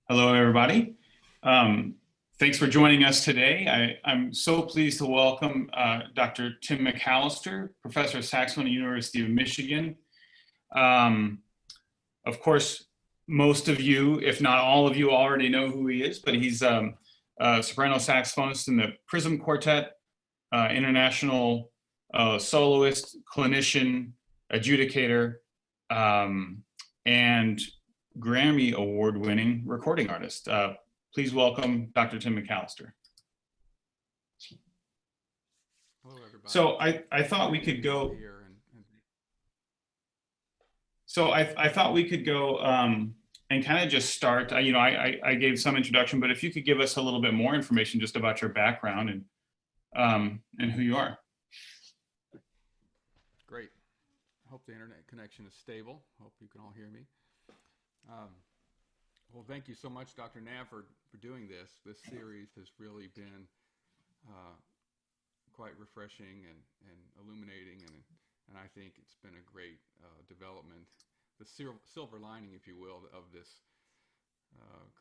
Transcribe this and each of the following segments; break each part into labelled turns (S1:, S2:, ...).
S1: Hello, everybody. Um, Thanks for joining us today. I'm so pleased to welcome Dr. Tim McAllister, professor of saxophone at the University of Michigan. Um, of course, most of you, if not all of you, already know who he is, but he's a soprano saxophonist in the Prism Quartet, international soloist, clinician, adjudicator, um, and Grammy award-winning recording artist. Please welcome Dr. Tim McAllister.
S2: Hello, everybody.
S1: So I thought we could go. So I thought we could go and kind of just start. I gave some introduction, but if you could give us a little bit more information just about your background and who you are.
S2: Great. I hope the internet connection is stable. Hope you can all hear me. Well, thank you so much, Dr. Nabb, for doing this. This series has really been quite refreshing and illuminating, and I think it's been a great development. The silver lining, if you will, of this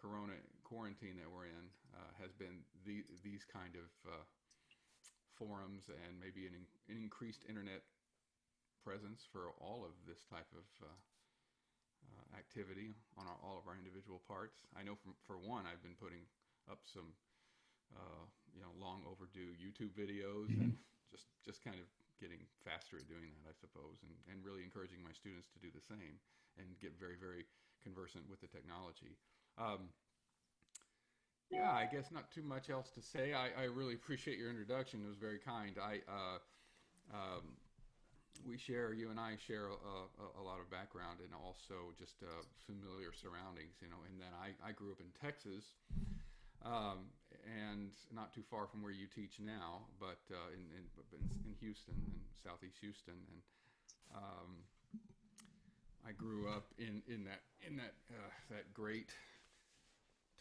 S2: corona quarantine that we're in has been these kind of forums and maybe an increased internet presence for all of this type of activity on all of our individual parts. I know for one, I've been putting up some long overdue YouTube videos and just kind of getting faster at doing that, I suppose, and really encouraging my students to do the same and get very, very conversant with the technology. Yeah, I guess not too much else to say. I really appreciate your introduction. It was very kind. You and I share a lot of background and also just familiar surroundings, and then I grew up in Texas, and not too far from where you teach now, but in Houston, in Southeast Houston, and I grew up in that great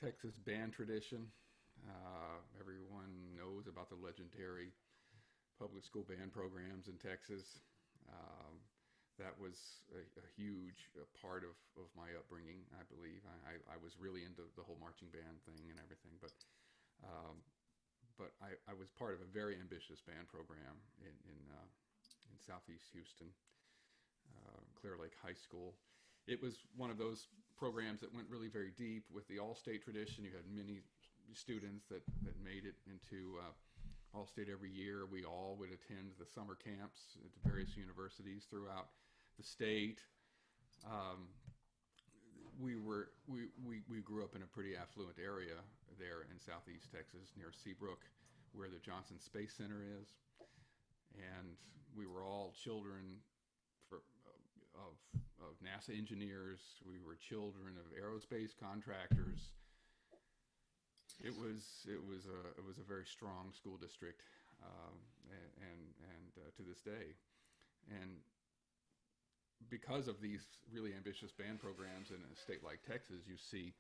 S2: Texas band tradition. Everyone knows about the legendary public school band programs in Texas. That was a huge part of my upbringing, I believe. I was really into the whole marching band thing and everything, but I was part of a very ambitious band program in Southeast Houston, Clear Lake High School. It was one of those programs that went really very deep with the all-state tradition. You had many students that made it into All-State every year. We all would attend the summer camps at the various universities throughout the state. We grew up in a pretty affluent area there in Southeast Texas near Seabrook, where the Johnson Space Center is, and we were all children of NASA engineers. We were children of aerospace contractors. It was a very strong school district, and to this day, and because of these really ambitious band programs in a state like Texas, you see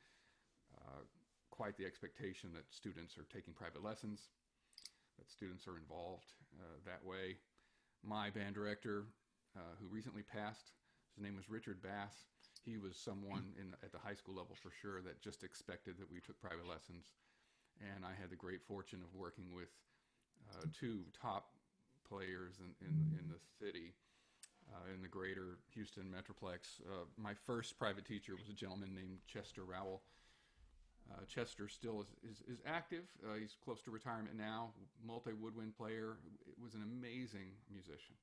S2: quite the expectation that students are taking private lessons, that students are involved that way. My band director, who recently passed, his name was Richard Bass. He was someone at the high school level for sure that just expected that we took private lessons. And I had the great fortune of working with two top players in the city, in the greater Houston Metroplex. My first private teacher was a gentleman named Chester Rowell. Chester still is active. He's close to retirement now, multi-woodwind player. It was an amazing musician.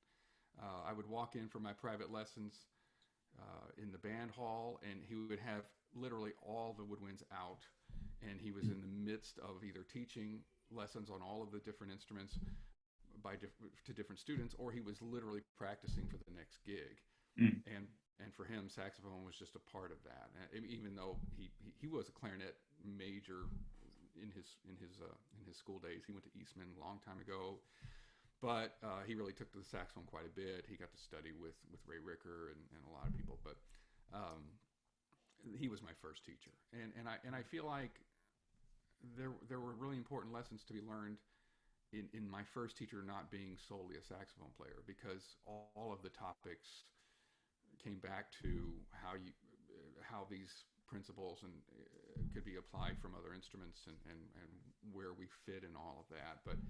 S2: I would walk in for my private lessons in the band hall, and he would have literally all the woodwinds out, and he was in the midst of either teaching lessons on all of the different instruments to different students, or he was literally practicing for the next gig. And for him, saxophone was just a part of that. Even though he was a clarinet major in his school days, he went to Eastman a long time ago. But he really took to the saxophone quite a bit. He got to study with Ray Ricker and a lot of people. But he was my first teacher, and I feel like there were really important lessons to be learned in my first teacher not being solely a saxophone player, because all of the topics came back to how these principles and could be applied from other instruments and where we fit in all of that. But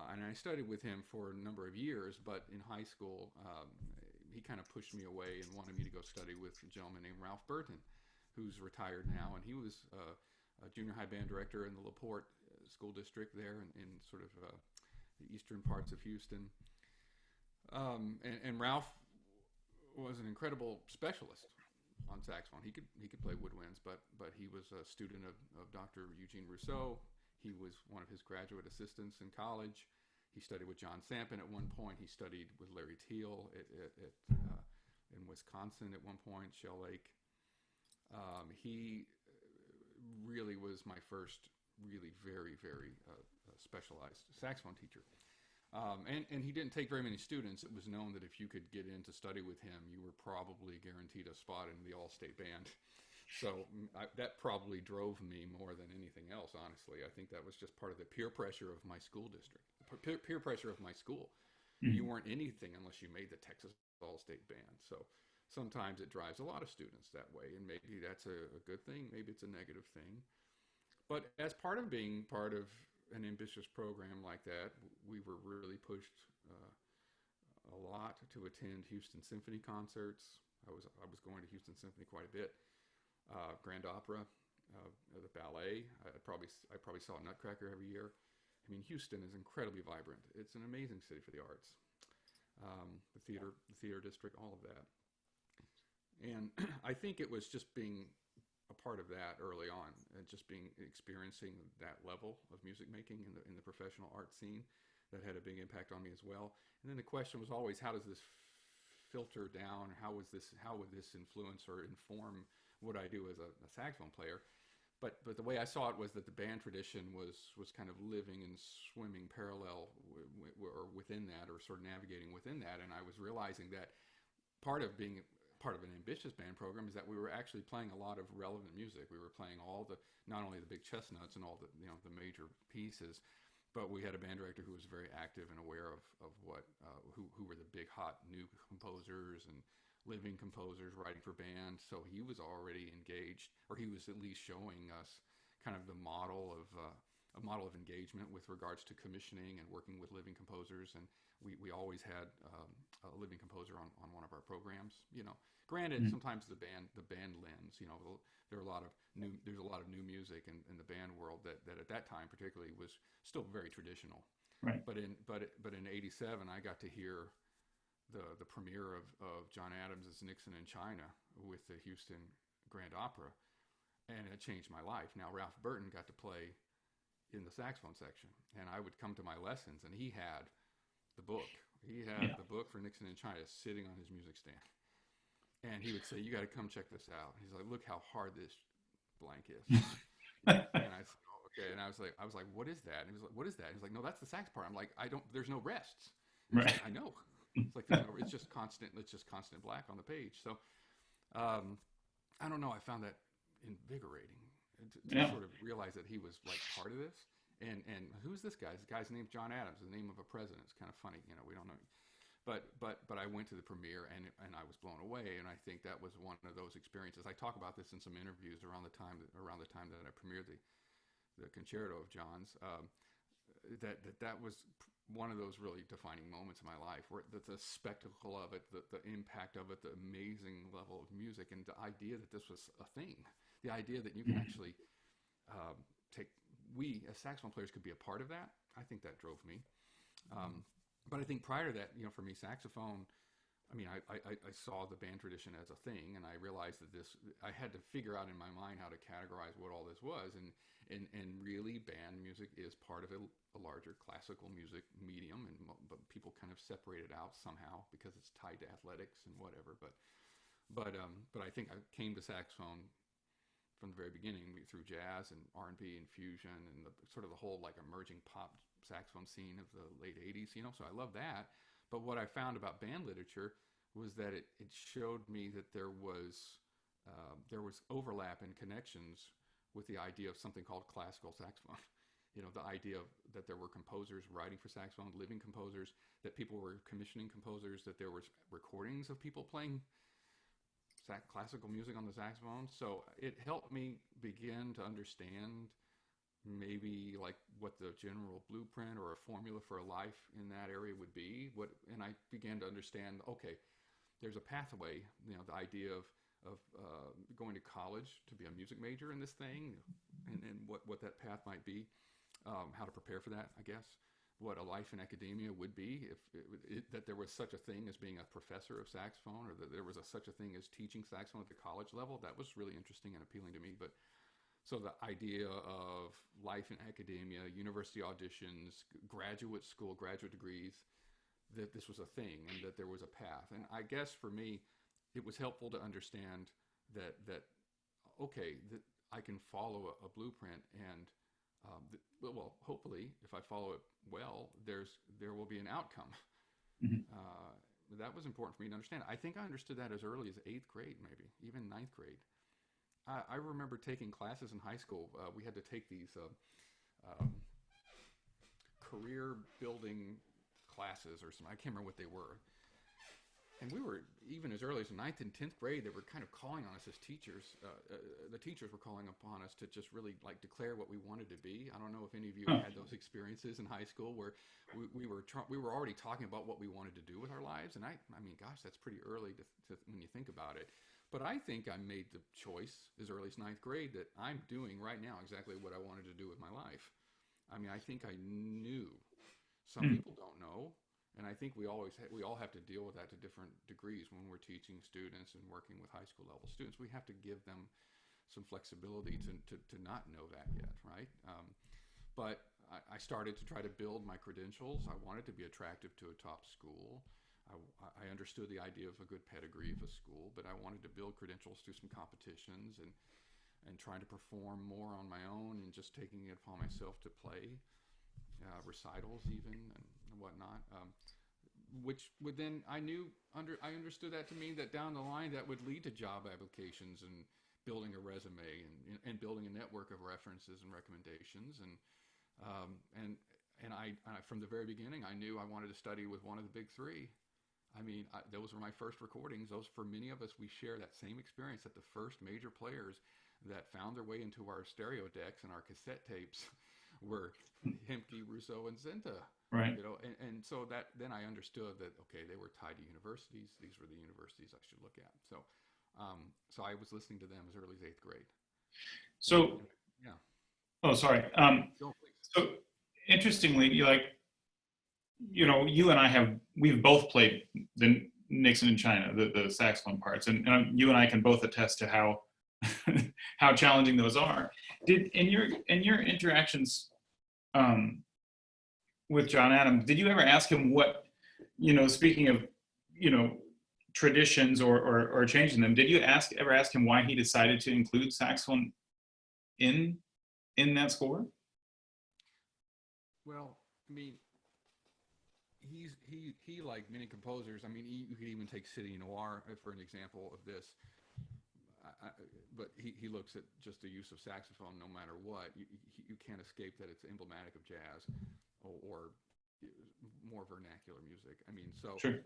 S2: and I studied with him for a number of years, but in high school, he kind of pushed me away and wanted me to go study with a gentleman named Ralph Burton, who's retired now, and he was a junior high band director in the LaPorte school district there in sort of the eastern parts of Houston. And Ralph was an incredible specialist on saxophone. He could play woodwinds, but he was a student of Dr. Eugene Rousseau. He was one of his graduate assistants in college. He studied with John Sampin at one point. He studied with Larry Teal in Wisconsin at one point, Shell Lake. He really was my first really very, very specialized saxophone teacher. And he didn't take very many students. It was known that if you could get in to study with him, you were probably guaranteed a spot in the all-state band. So that probably drove me more than anything else, honestly. I think that was just part of the peer pressure of my school district, peer pressure of my school. Mm-hmm. You weren't anything unless you made the Texas all-state band. So sometimes it drives a lot of students that way, and maybe that's a good thing. Maybe it's a negative thing. But as part of being part of an ambitious program like that, we were really pushed a lot to attend Houston Symphony concerts. I was going to Houston Symphony quite a bit. Grand Opera, the ballet. I probably saw Nutcracker every year. I mean, Houston is incredibly vibrant. It's an amazing city for the arts. The theater district, all of that. And I think it was just being a part of that early on, and just experiencing that level of music making in the professional art scene that had a big impact on me as well. And then the question was always, how does this filter down? How would this influence or inform what I do as a saxophone player? But the way I saw it was that the band tradition was kind of living and swimming parallel or within that, or sort of navigating within that. And I was realizing that part of being part of an ambitious band program is that we were actually playing a lot of relevant music. We were playing not only the big chestnuts and all the major pieces, but we had a band director who was very active and aware of what who were the big hot new composers and living composers writing for bands. So he was already engaged, or he was at least showing us kind of the model of a model of engagement with regards to commissioning and working with living composers. And we always had a living composer on one of our programs. Granted, mm-hmm. sometimes the band lends. There's a lot of new music in the band world that at that time particularly was still very traditional.
S1: Right.
S2: But in '87, I got to hear the premiere of John Adams' Nixon in China with the Houston Grand Opera, and it changed my life. Now, Ralph Burton got to play in the saxophone section, and I would come to my lessons, and he had the book. He had the book for Nixon in China sitting on his music stand, and he would say, "You got to come check this out." He's like, "Look how hard this blank is." And I said, "Oh, okay." And I was like, "What is that?" And he was like, "What is that?" And he's like, "No, that's the sax part." I'm like, "There's no rests." Right. Like, I know. It's like it's just constant. It's just constant black on the page. So, I don't know. I found that invigorating to sort of realize that he was like part of this. And who's this guy? This guy's named John Adams, the name of a president. It's kind of funny, we don't know. But I went to the premiere and I was blown away. And I think that was one of those experiences. I talk about this in some interviews around the time that I premiered the Concerto of John's. That was one of those really defining moments in my life, where the spectacle of it, the impact of it, the amazing level of music, and the idea that this was a thing, the idea that you can actually we as saxophone players could be a part of that. I think that drove me. But I think prior to that, for me, saxophone, I saw the band tradition as a thing, and I realized that I had to figure out in my mind how to categorize what all this was, and really band music is part of a larger classical music medium, but people kind of separate it out somehow because it's tied to athletics and whatever. But I think I came to saxophone from the very beginning through jazz and R&B and fusion and the whole like emerging pop saxophone scene of the late 80s, so I love that. But what I found about band literature was that it showed me that there was overlap and connections with the idea of something called classical saxophone. The idea that there were composers writing for saxophone, living composers, that people were commissioning composers, that there was recordings of people playing classical music on the saxophone. So it helped me begin to understand maybe like what the general blueprint or a formula for a life in that area would be. And I began to understand, okay, there's a pathway, the idea of going to college to be a music major in this thing, and what that path might be, how to prepare for that, I guess, what a life in academia would be, that there was such a thing as being a professor of saxophone, or that there was such a thing as teaching saxophone at the college level. That was really interesting and appealing to me. But so the idea of life in academia, university auditions, graduate school, graduate degrees, that this was a thing and that there was a path. And I guess for me, it was helpful to understand that okay, that I can follow a blueprint, and well, hopefully, if I follow it well, there will be an outcome.
S1: Mm-hmm.
S2: That was important for me to understand. I think I understood that as early as 8th grade, maybe even 9th grade. I remember taking classes in high school. We had to take these career building classes or something. I can't remember what they were. And we were, even as early as 9th and 10th grade, they were kind of calling on us as teachers. The teachers were calling upon us to just really like declare what we wanted to be. I don't know if any of you had those experiences in high school where we were already talking about what we wanted to do with our lives. And I mean, gosh, that's pretty early to when you think about it. But I think I made the choice as early as 9th grade that I'm doing right now exactly what I wanted to do with my life. I mean, I think I knew. Some people don't know. And I think we all have to deal with that to different degrees when we're teaching students and working with high school level students. We have to give them some flexibility to not know that yet, right? But I started to try to build my credentials. I wanted to be attractive to a top school. I understood the idea of a good pedigree of a school, but I wanted to build credentials through some competitions and trying to perform more on my own and just taking it upon myself to play recitals even and whatnot. Which would then I understood that to mean that down the line that would lead to job applications and building a resume and building a network of references and recommendations and I from the very beginning I knew I wanted to study with one of the big three. I mean, those were my first recordings. Those, for many of us, we share that same experience, that the first major players that found their way into our stereo decks and our cassette tapes were Hemke, Rousseau, and Zinta.
S1: Right.
S2: And so that then I understood that, okay, they were tied to universities. These were the universities I should look at. So so I was listening to them as early as 8th grade.
S1: So,
S2: yeah.
S1: Oh, sorry.
S2: Go, please.
S1: So interestingly, you and we've both played the Nixon in China, the saxophone parts, and you and I can both attest to how how challenging those are. In your interactions with John Adams, did you ever ask him what, speaking of, traditions or changing them, did you ever ask him why he decided to include saxophone in that score?
S2: Well, I mean, he like many composers. I mean, you could even take City Noir for an example of this. But he looks at just the use of saxophone no matter what. You can't escape that it's emblematic of jazz or more vernacular music. I mean, so
S1: Sure.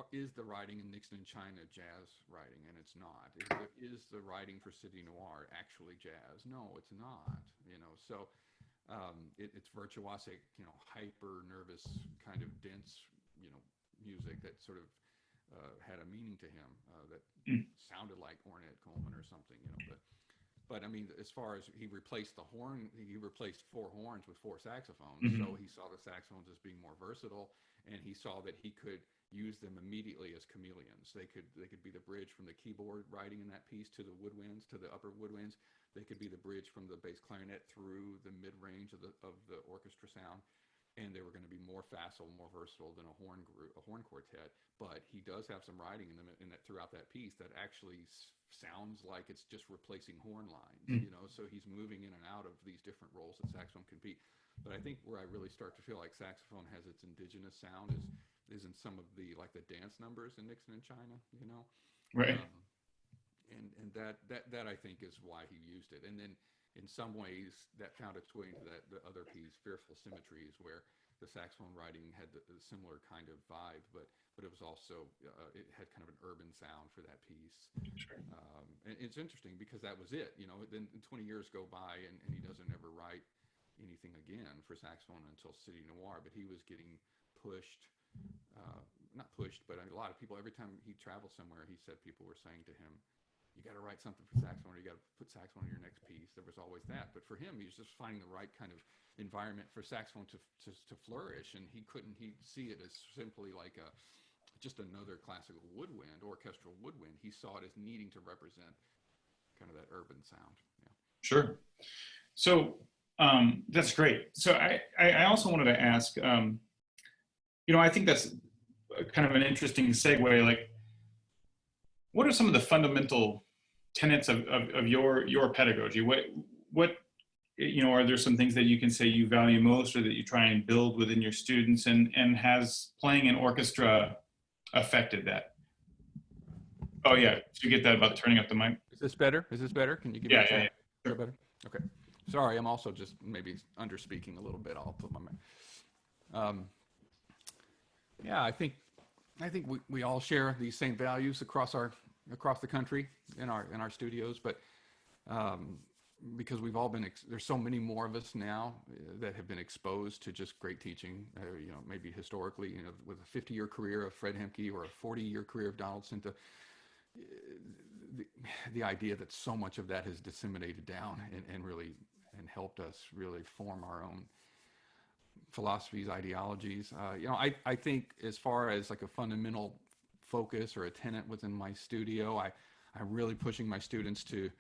S2: Is the writing in Nixon in China jazz writing? And it's not. Is the writing for City Noir actually jazz? No, it's not. So it's virtuosic, hyper nervous kind of dense, music that sort of had a meaning to him that sounded like Ornette Coleman or something, But I mean, as far as he replaced the horn, he replaced 4 horns with 4 saxophones. Mm-hmm. So he saw the saxophones as being more versatile, and he saw that he could use them immediately as chameleons. They could be the bridge from the keyboard writing in that piece to the woodwinds, to the upper woodwinds. They could be the bridge from the bass clarinet through the mid range of the orchestra sound. And they were going to be more facile, more versatile than a horn quartet. But he does have some writing in that throughout that piece that actually sounds like it's just replacing horn lines, So he's moving in and out of these different roles that saxophone can be. But I think where I really start to feel like saxophone has its indigenous sound is in some of the dance numbers in Nixon in China,
S1: Right.
S2: And that I think is why he used it. And then in some ways that found its way into the other piece, Fearful Symmetries, where the saxophone writing had the similar kind of vibe, but but it was also, it had kind of an urban sound for that piece.
S1: Sure.
S2: And it's interesting because that was it, then 20 years go by and he doesn't ever write anything again for saxophone until City Noir, but he was getting pushed, not pushed, but a lot of people, every time he traveled somewhere, he said people were saying to him, you got to write something for saxophone, or you got to put saxophone in your next piece. There was always that. But for him, he was just finding the right kind of environment for saxophone to flourish. And he'd see it as simply like just another classical woodwind, orchestral woodwind. He saw it as needing to represent kind of that urban sound. Yeah.
S1: Sure. So that's great. So I also wanted to ask, I think that's kind of an interesting segue. Like, what are some of the fundamental tenets of your pedagogy? What are there some things that you can say you value most, or that you try and build within your students, and has playing in orchestra affected that? Oh yeah, did you get that about turning up the mic?
S2: Is this better? Can you give me a check? Sure. Better? Okay. Sorry, I'm also just maybe under speaking a little bit. I'll put my mic. Yeah, I think we all share these same values across the country in our studios, but because we've all been there's so many more of us now that have been exposed to just great teaching, maybe historically, with a 50-year career of Fred Hemke or a 40-year career of Donald Cinta, the idea that so much of that has disseminated down and really helped us really form our own philosophies, ideologies. I think as far as like a fundamental focus or a tenet within my studio, I'm really pushing my students to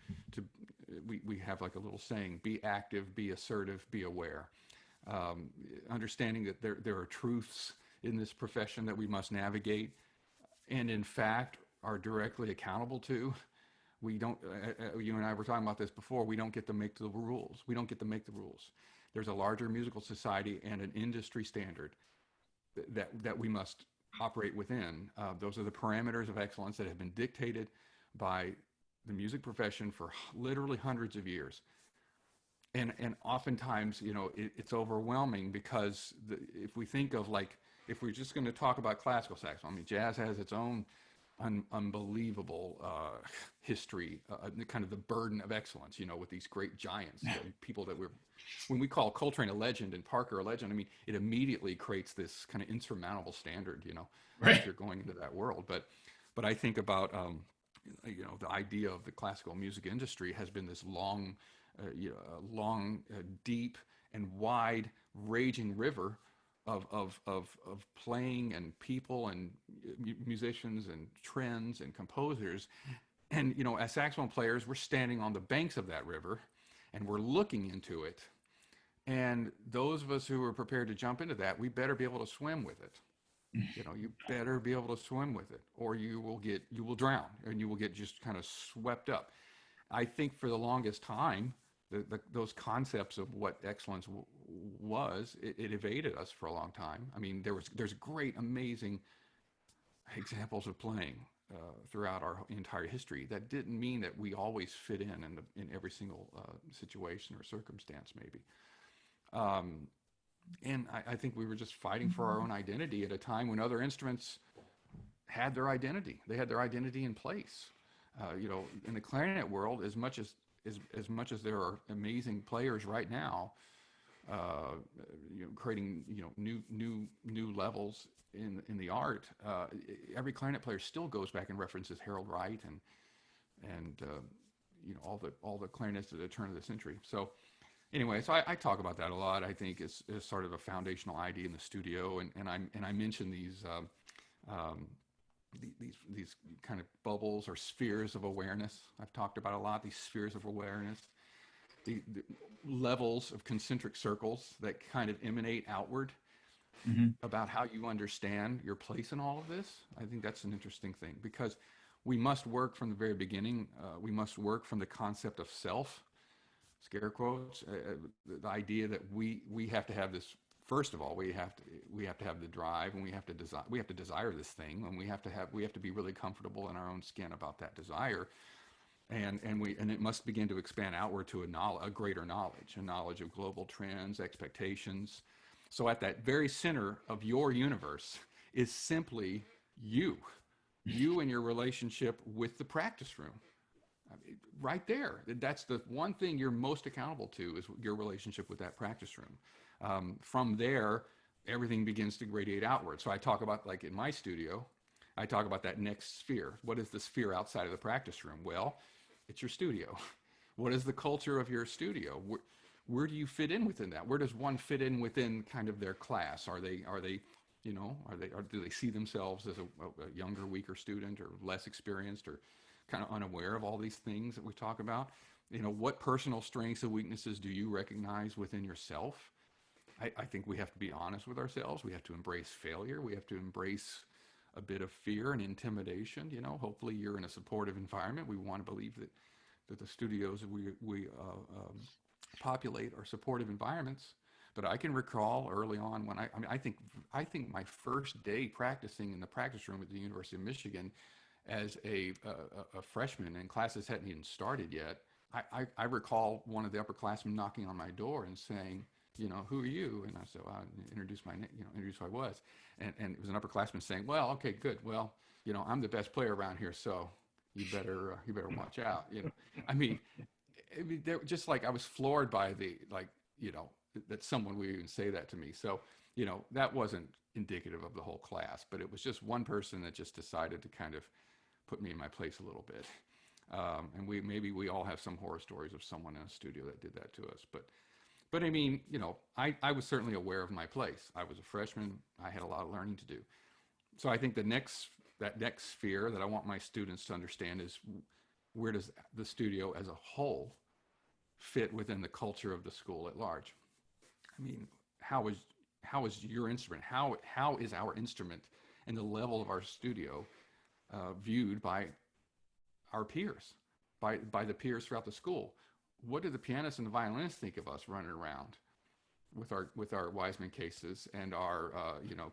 S2: we have like a little saying: be active, be assertive, be aware. Understanding that there are truths in this profession that we must navigate, and in fact are directly accountable to. We don't. You and I were talking about this before. We don't get to make the rules. There's a larger musical society and an industry standard that we must operate within. Those are the parameters of excellence that have been dictated by the music profession for literally hundreds of years. And oftentimes, it's overwhelming because if we think of if we're just going to talk about classical saxophone, jazz has its own unbelievable history, kind of the burden of excellence, with these great giants, people that when we call Coltrane a legend and Parker a legend, it immediately creates this kind of insurmountable standard,
S1: right,
S2: if you're going into that world. But I think about, the idea of the classical music industry has been this long, deep and wide raging river of playing and people and musicians and trends and composers. And, as saxophone players, we're standing on the banks of that river and we're looking into it. And those of us who are prepared to jump into that, we better be able to swim with it. You better be able to swim with it, or you will drown and you will get just kind of swept up. I think for the longest time, those concepts of what excellence was, it evaded us for a long time. There's great, amazing examples of playing throughout our entire history. That didn't mean that we always fit in every single situation or circumstance, maybe. And I think we were just fighting for our own identity at a time when other instruments had their identity. They had their identity in place. In the clarinet world, as much as there are amazing players right now, creating new levels in the art, every clarinet player still goes back and references Harold Wright and all the clarinets at the turn of the century. So anyway, so I talk about that a lot. I think it's sort of a foundational idea in the studio, and I mention these kind of bubbles or spheres of awareness. I've talked about a lot, these spheres of awareness, the levels of concentric circles that kind of emanate outward about how you understand your place in all of this. I think that's an interesting thing, because we must work from the very beginning. We must work from the concept of self, scare quotes, the idea that we have to have this. First of all, we have to have the drive, and we have to desire this thing, and we have to be really comfortable in our own skin about that desire, and it must begin to expand outward to a greater knowledge, a knowledge of global trends, expectations. So at that very center of your universe is simply you, you and your relationship with the practice room. I mean, right there, that's the one thing you're most accountable to, is your relationship with that practice room. From there, everything begins to radiate outward. So I talk about, like in my studio, I talk about that next sphere. What is the sphere outside of the practice room? Well, it's your studio. What is the culture of your studio? Where do you fit in within that? Where does one fit in within kind of their class? Are they, you know, do they see themselves as a younger, weaker student, or less experienced, or kind of unaware of all these things that we talk about? You know, what personal strengths and weaknesses do you recognize within yourself? I think we have to be honest with ourselves. We have to embrace failure. We have to embrace a bit of fear and intimidation. You know, hopefully you're in a supportive environment. We want to believe that the studios we populate are supportive environments. But I can recall early on when I think my first day practicing in the practice room at the University of Michigan as a freshman, and classes hadn't even started yet. I recall one of the upperclassmen knocking on my door and saying, you know, who are you? And I said, well, I introduced who I was. And it was an upperclassman saying, well, okay, good. Well, you know, I'm the best player around here, so you better watch out. You know, I mean, they're just like, I was floored by that someone would even say that to me. So, you know, that wasn't indicative of the whole class, but it was just one person that just decided to kind of put me in my place a little bit. And maybe we all have some horror stories of someone in a studio that did that to us. But I mean, you know, I was certainly aware of my place. I was a freshman. I had a lot of learning to do. So I think that next sphere that I want my students to understand is, where does the studio as a whole fit within the culture of the school at large? I mean, how is your instrument? How is our instrument and the level of our studio viewed by our peers, by the peers throughout the school? What do the pianists and the violinists think of us running around with our Wiseman cases and our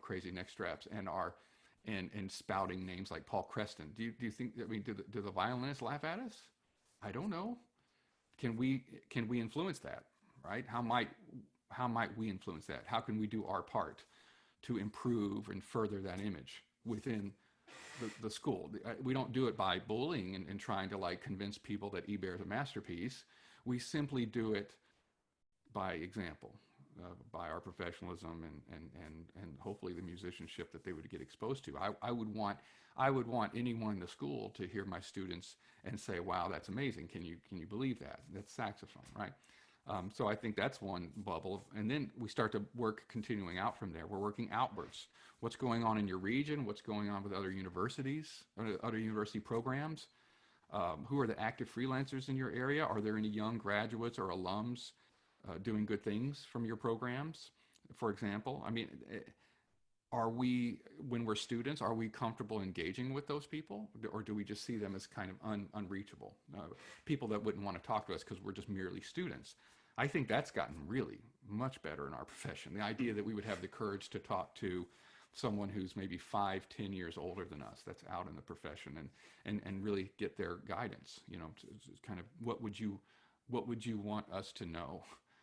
S2: crazy neck straps and spouting names like Paul Creston? Do you think, I mean, do the violinists laugh at us? I don't know. Can we influence that, right? How might we influence that? How can we do our part to improve and further that image within the school? We don't do it by bullying and trying to like convince people that Hebert is a masterpiece. We simply do it by example, by our professionalism and hopefully the musicianship that they would get exposed to. I would want anyone in the school to hear my students and say, wow, that's amazing. Can you believe that? That's saxophone, right? So I think that's one bubble. And then we start to work continuing out from there. We're working outwards. What's going on in your region? What's going on with other universities, other university programs? Who are the active freelancers in your area? Are there any young graduates or alums doing good things from your programs, for example? I mean, when we're students, are we comfortable engaging with those people? Or do we just see them as kind of unreachable? People that wouldn't want to talk to us because we're just merely students. I think that's gotten really much better in our profession. The idea that we would have the courage to talk to someone who's maybe 5-10 years older than us, that's out in the profession, and really get their guidance, you know, to kind of what would you want us to know,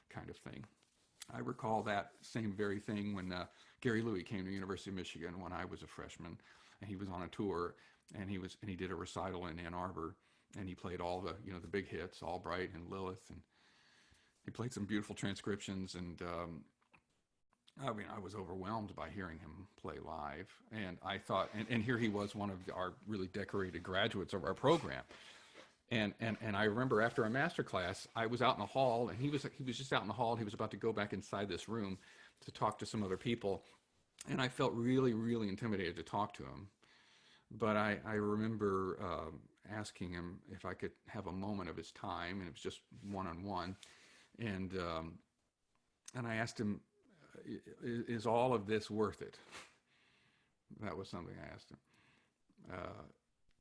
S2: kind of thing. I recall that same very thing when Gary Louie came to the University of Michigan when I was a freshman, and he was on a tour, and he did a recital in Ann Arbor, and he played all the big hits, Albright and Lilith, and he played some beautiful transcriptions, and I mean, I was overwhelmed by hearing him play live, and I thought, and here he was, one of our really decorated graduates of our program, and I remember after our master class, I was out in the hall, and he was just out in the hall, and he was about to go back inside this room to talk to some other people, and I felt really, really intimidated to talk to him, but I remember asking him if I could have a moment of his time, and it was just one-on-one, and I asked him, is all of this worth it? That was something I asked him.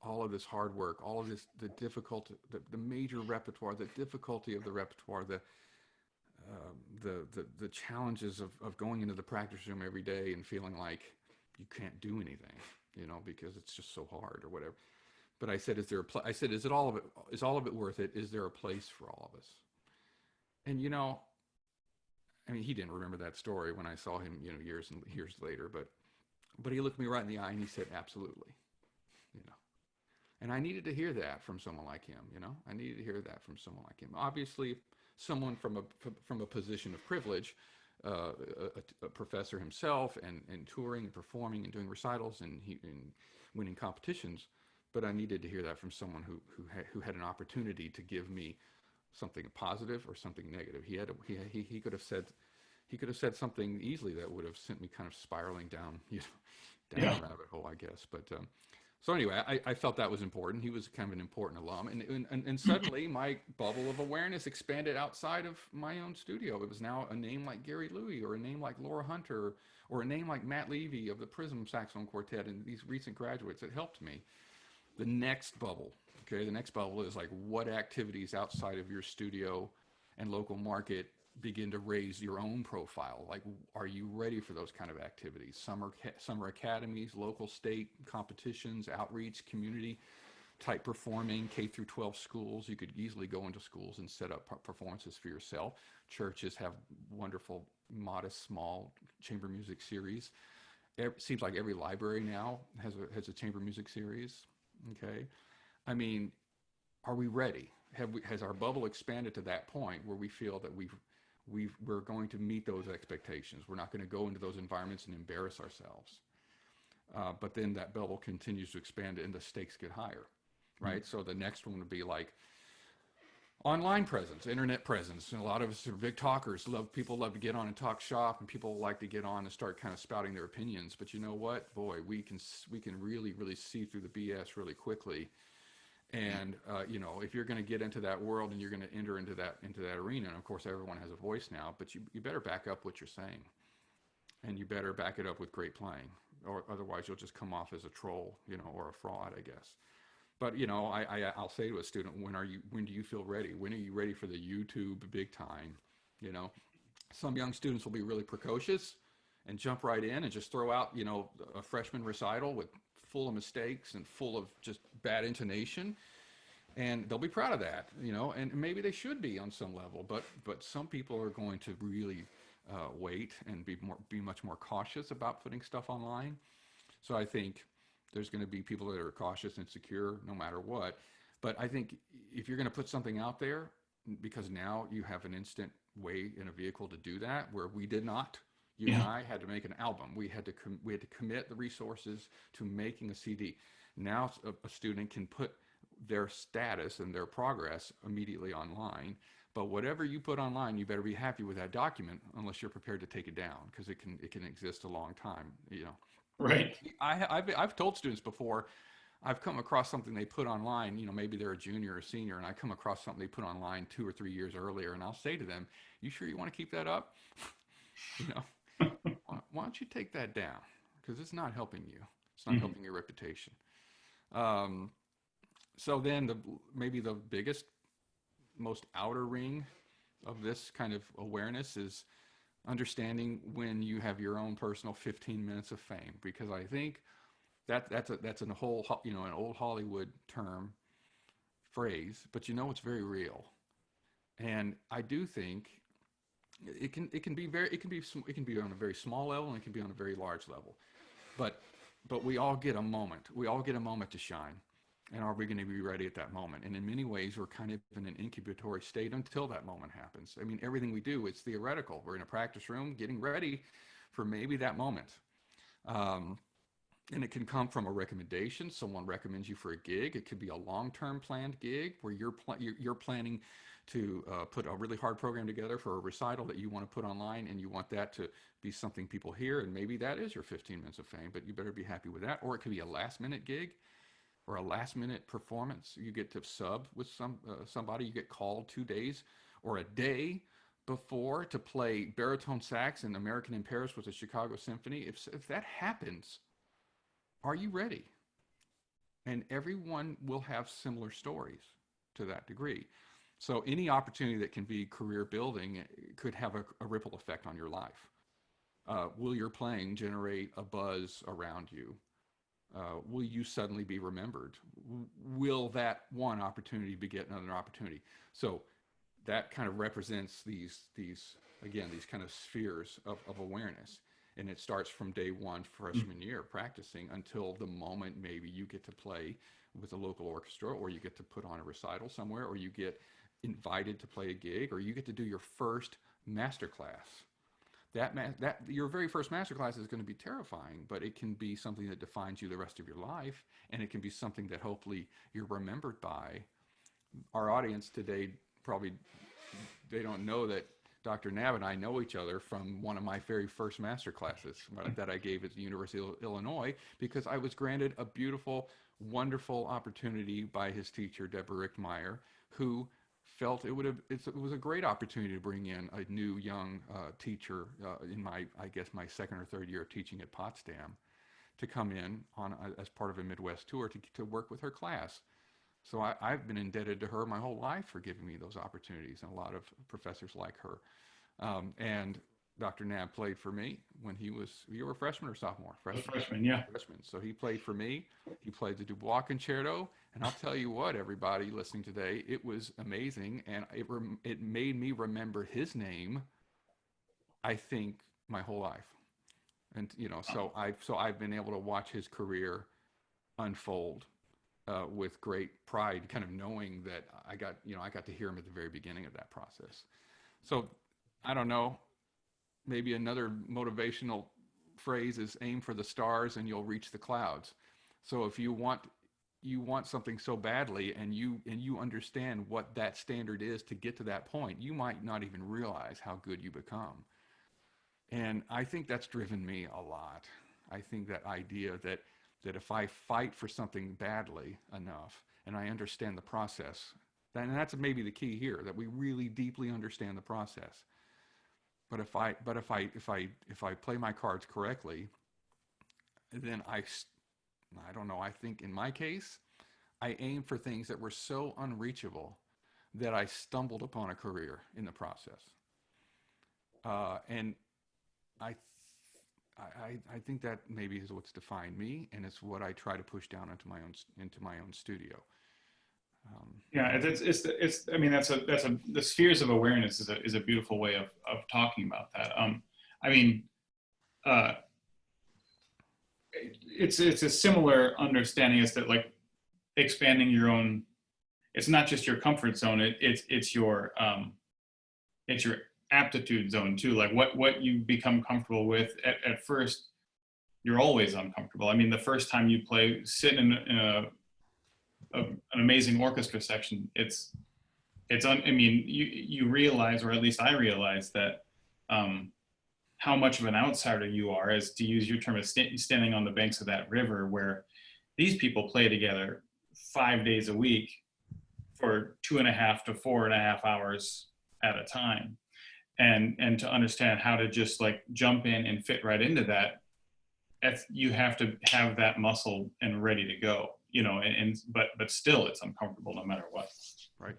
S2: All of this hard work, all of this, the difficulty, the major repertoire, the difficulty of the repertoire, the challenges of going into the practice room every day and feeling like you can't do anything, you know, because it's just so hard or whatever. But I said, is all of it worth it? Is there a place for all of us? And, you know, I mean, he didn't remember that story when I saw him, you know, years and years later, but But he looked me right in the eye and he said, absolutely, you know. And I needed to hear that from someone like him, you know. I needed to hear that from someone like him. Obviously, someone from a position of privilege, a professor himself, and touring and performing and doing recitals and winning competitions. But I needed to hear that from someone who had an opportunity to give me something positive or something negative. He could have said something easily that would have sent me kind of spiraling down, you know, down the rabbit hole, I guess. But so anyway, I felt that was important. He was kind of an important alum, and suddenly my bubble of awareness expanded outside of my own studio. It was now a name like Gary Louie, or a name like Laura Hunter, or a name like Matt Levy of the Prism Saxophone Quartet, and these recent graduates that helped me. The next bubble, okay, the next bubble is like, what activities outside of your studio and local market begin to raise your own profile? Like, are you ready for those kind of activities? Summer academies, local, state competitions, outreach, community type performing, K through 12 schools. You could easily go into schools and set up performances for yourself. Churches have wonderful, modest, small chamber music series. It seems like every library now has a chamber music series. Okay, I mean, are we ready? Has our bubble expanded to that point where we feel that we're going to meet those expectations? We're not going to go into those environments and embarrass ourselves. But then that bubble continues to expand and the stakes get higher, right? Mm-hmm. So the next one would be like online presence, internet presence. And a lot of us are big talkers. People love to get on and talk shop, and people like to get on and start kind of spouting their opinions. But you know what? Boy, we can really, really see through the BS really quickly. And you know, if you're going to get into that world and you're going to enter into that arena, and of course everyone has a voice now, but you better back up what you're saying, and you better back it up with great playing, or otherwise you'll just come off as a troll, you know, or a fraud, I guess. But you know, I'll say to a student, when do you feel ready? When are you ready for the YouTube big time? You know, some young students will be really precocious and jump right in and just throw out, you know, a freshman recital with full of mistakes and full of just bad intonation, and they'll be proud of that, you know, and maybe they should be on some level. But some people are going to really wait and be much more cautious about putting stuff online. So I think there's going to be people that are cautious and secure no matter what. But I think if you're going to put something out there, because now you have an instant way in a vehicle to do that, where we did not. You and I had to make an album. We had to commit the resources to making a CD. Now a student can put their status and their progress immediately online. But whatever you put online, you better be happy with that document, unless you're prepared to take it down, because it can exist a long time, you know.
S1: Right.
S2: I've told students before, I've come across something they put online, you know, maybe they're a junior or a senior, and I come across something they put online 2 or 3 years earlier, and I'll say to them, you sure you want to keep that up? You know, why don't you take that down? Because it's not helping you. It's not helping your reputation. So then maybe the biggest, most outer ring of this kind of awareness is understanding when you have your own personal 15 minutes of fame, because I think that's an whole, you know, an old Hollywood term phrase, but you know, it's very real. And I do think it can be on a very small level, and it can be on a very large level. But we all get a moment. We all get a moment to shine. And are we going to be ready at that moment? And in many ways, we're kind of in an incubatory state until that moment happens. I mean, everything we do, it's theoretical. We're in a practice room getting ready for maybe that moment. And it can come from a recommendation. Someone recommends you for a gig. It could be a long-term planned gig where you're planning to put a really hard program together for a recital that you want to put online, and you want that to be something people hear, and maybe that is your 15 minutes of fame, but you better be happy with that. Or it could be a last-minute gig, or a last-minute performance. You get to sub with somebody. You get called 2 days or a day before to play baritone sax in American in Paris with the Chicago Symphony. If that happens, are you ready? And everyone will have similar stories to that degree. So any opportunity that can be career building could have a ripple effect on your life. Will your playing generate a buzz around you? Will you suddenly be remembered? Will that one opportunity beget another opportunity? So that kind of represents these kind of spheres of awareness. And it starts from day one, freshman year, practicing until the moment maybe you get to play with a local orchestra, or you get to put on a recital somewhere, or you get invited to play a gig, or you get to do your first master class. That your very first master class is going to be terrifying, but it can be something that defines you the rest of your life, and it can be something that hopefully you're remembered by. Our audience today probably, they don't know that Dr. Nabb and I know each other from one of my very first master classes that I gave at the University of Illinois, because I was granted a beautiful, wonderful opportunity by his teacher, Deborah Rickmeyer, who felt it was a great opportunity to bring in a new young teacher in my second or third year of teaching at Potsdam, to come in as part of a Midwest tour to work with her class. So I've been indebted to her my whole life for giving me those opportunities, and a lot of professors like her. And Dr. Nabb played for me when you were a freshman or sophomore?
S1: Freshman, yeah.
S2: Freshman. So he played for me. He played the Dubois Concerto. And I'll tell you what, everybody listening today, it was amazing. And it made me remember his name, I think, my whole life. And, so I've been able to watch his career unfold with great pride, kind of knowing that I got to hear him at the very beginning of that process. So I don't know, maybe another motivational phrase is aim for the stars and you'll reach the clouds. So if you want something so badly, and you understand what that standard is to get to that point, you might not even realize how good you become. And I think that's driven me a lot. I think that idea that if I fight for something badly enough and I understand the process, and that's maybe the key here, that we really deeply understand the process. But if I play my cards correctly, then I don't know, I think in my case, I aimed for things that were so unreachable that I stumbled upon a career in the process. And I think that maybe is what's defined me, and it's what I try to push down into my own studio.
S1: Yeah, the spheres of awareness is a beautiful way of talking about that. It's a similar understanding as that, like, expanding your own. It's not just your comfort zone. It's your aptitude zone too. Like what you become comfortable with. At first, you're always uncomfortable. I mean, the first time you play, sitting in an amazing orchestra section, you realize, or at least I realized, that how much of an outsider you are, as to use your term, as standing on the banks of that river, where these people play together 5 days a week for 2.5 to 4.5 hours at a time, and to understand how to just like jump in and fit right into that, you have to have that muscle and ready to go, but still it's uncomfortable no matter what.
S2: Right.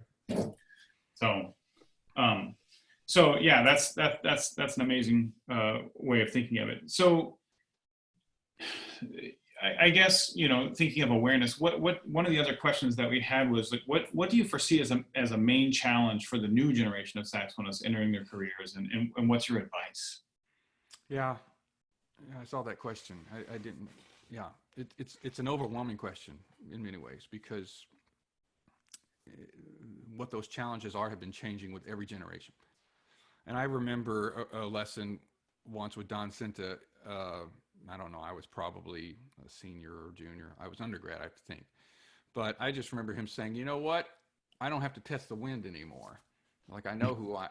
S1: So yeah, that's an amazing way of thinking of it. So I guess, thinking of awareness, what one of the other questions that we had was, like, what do you foresee as a main challenge for the new generation of saxophonists entering their careers, and what's your advice?
S2: Yeah, I saw that question. I didn't. Yeah, it's an overwhelming question in many ways, because what those challenges have been changing with every generation. And I remember a lesson once with Don Cinta. I don't know, I was probably a senior or junior. I was undergrad, I think. But I just remember him saying, you know what? I don't have to test the wind anymore. Like, I know who I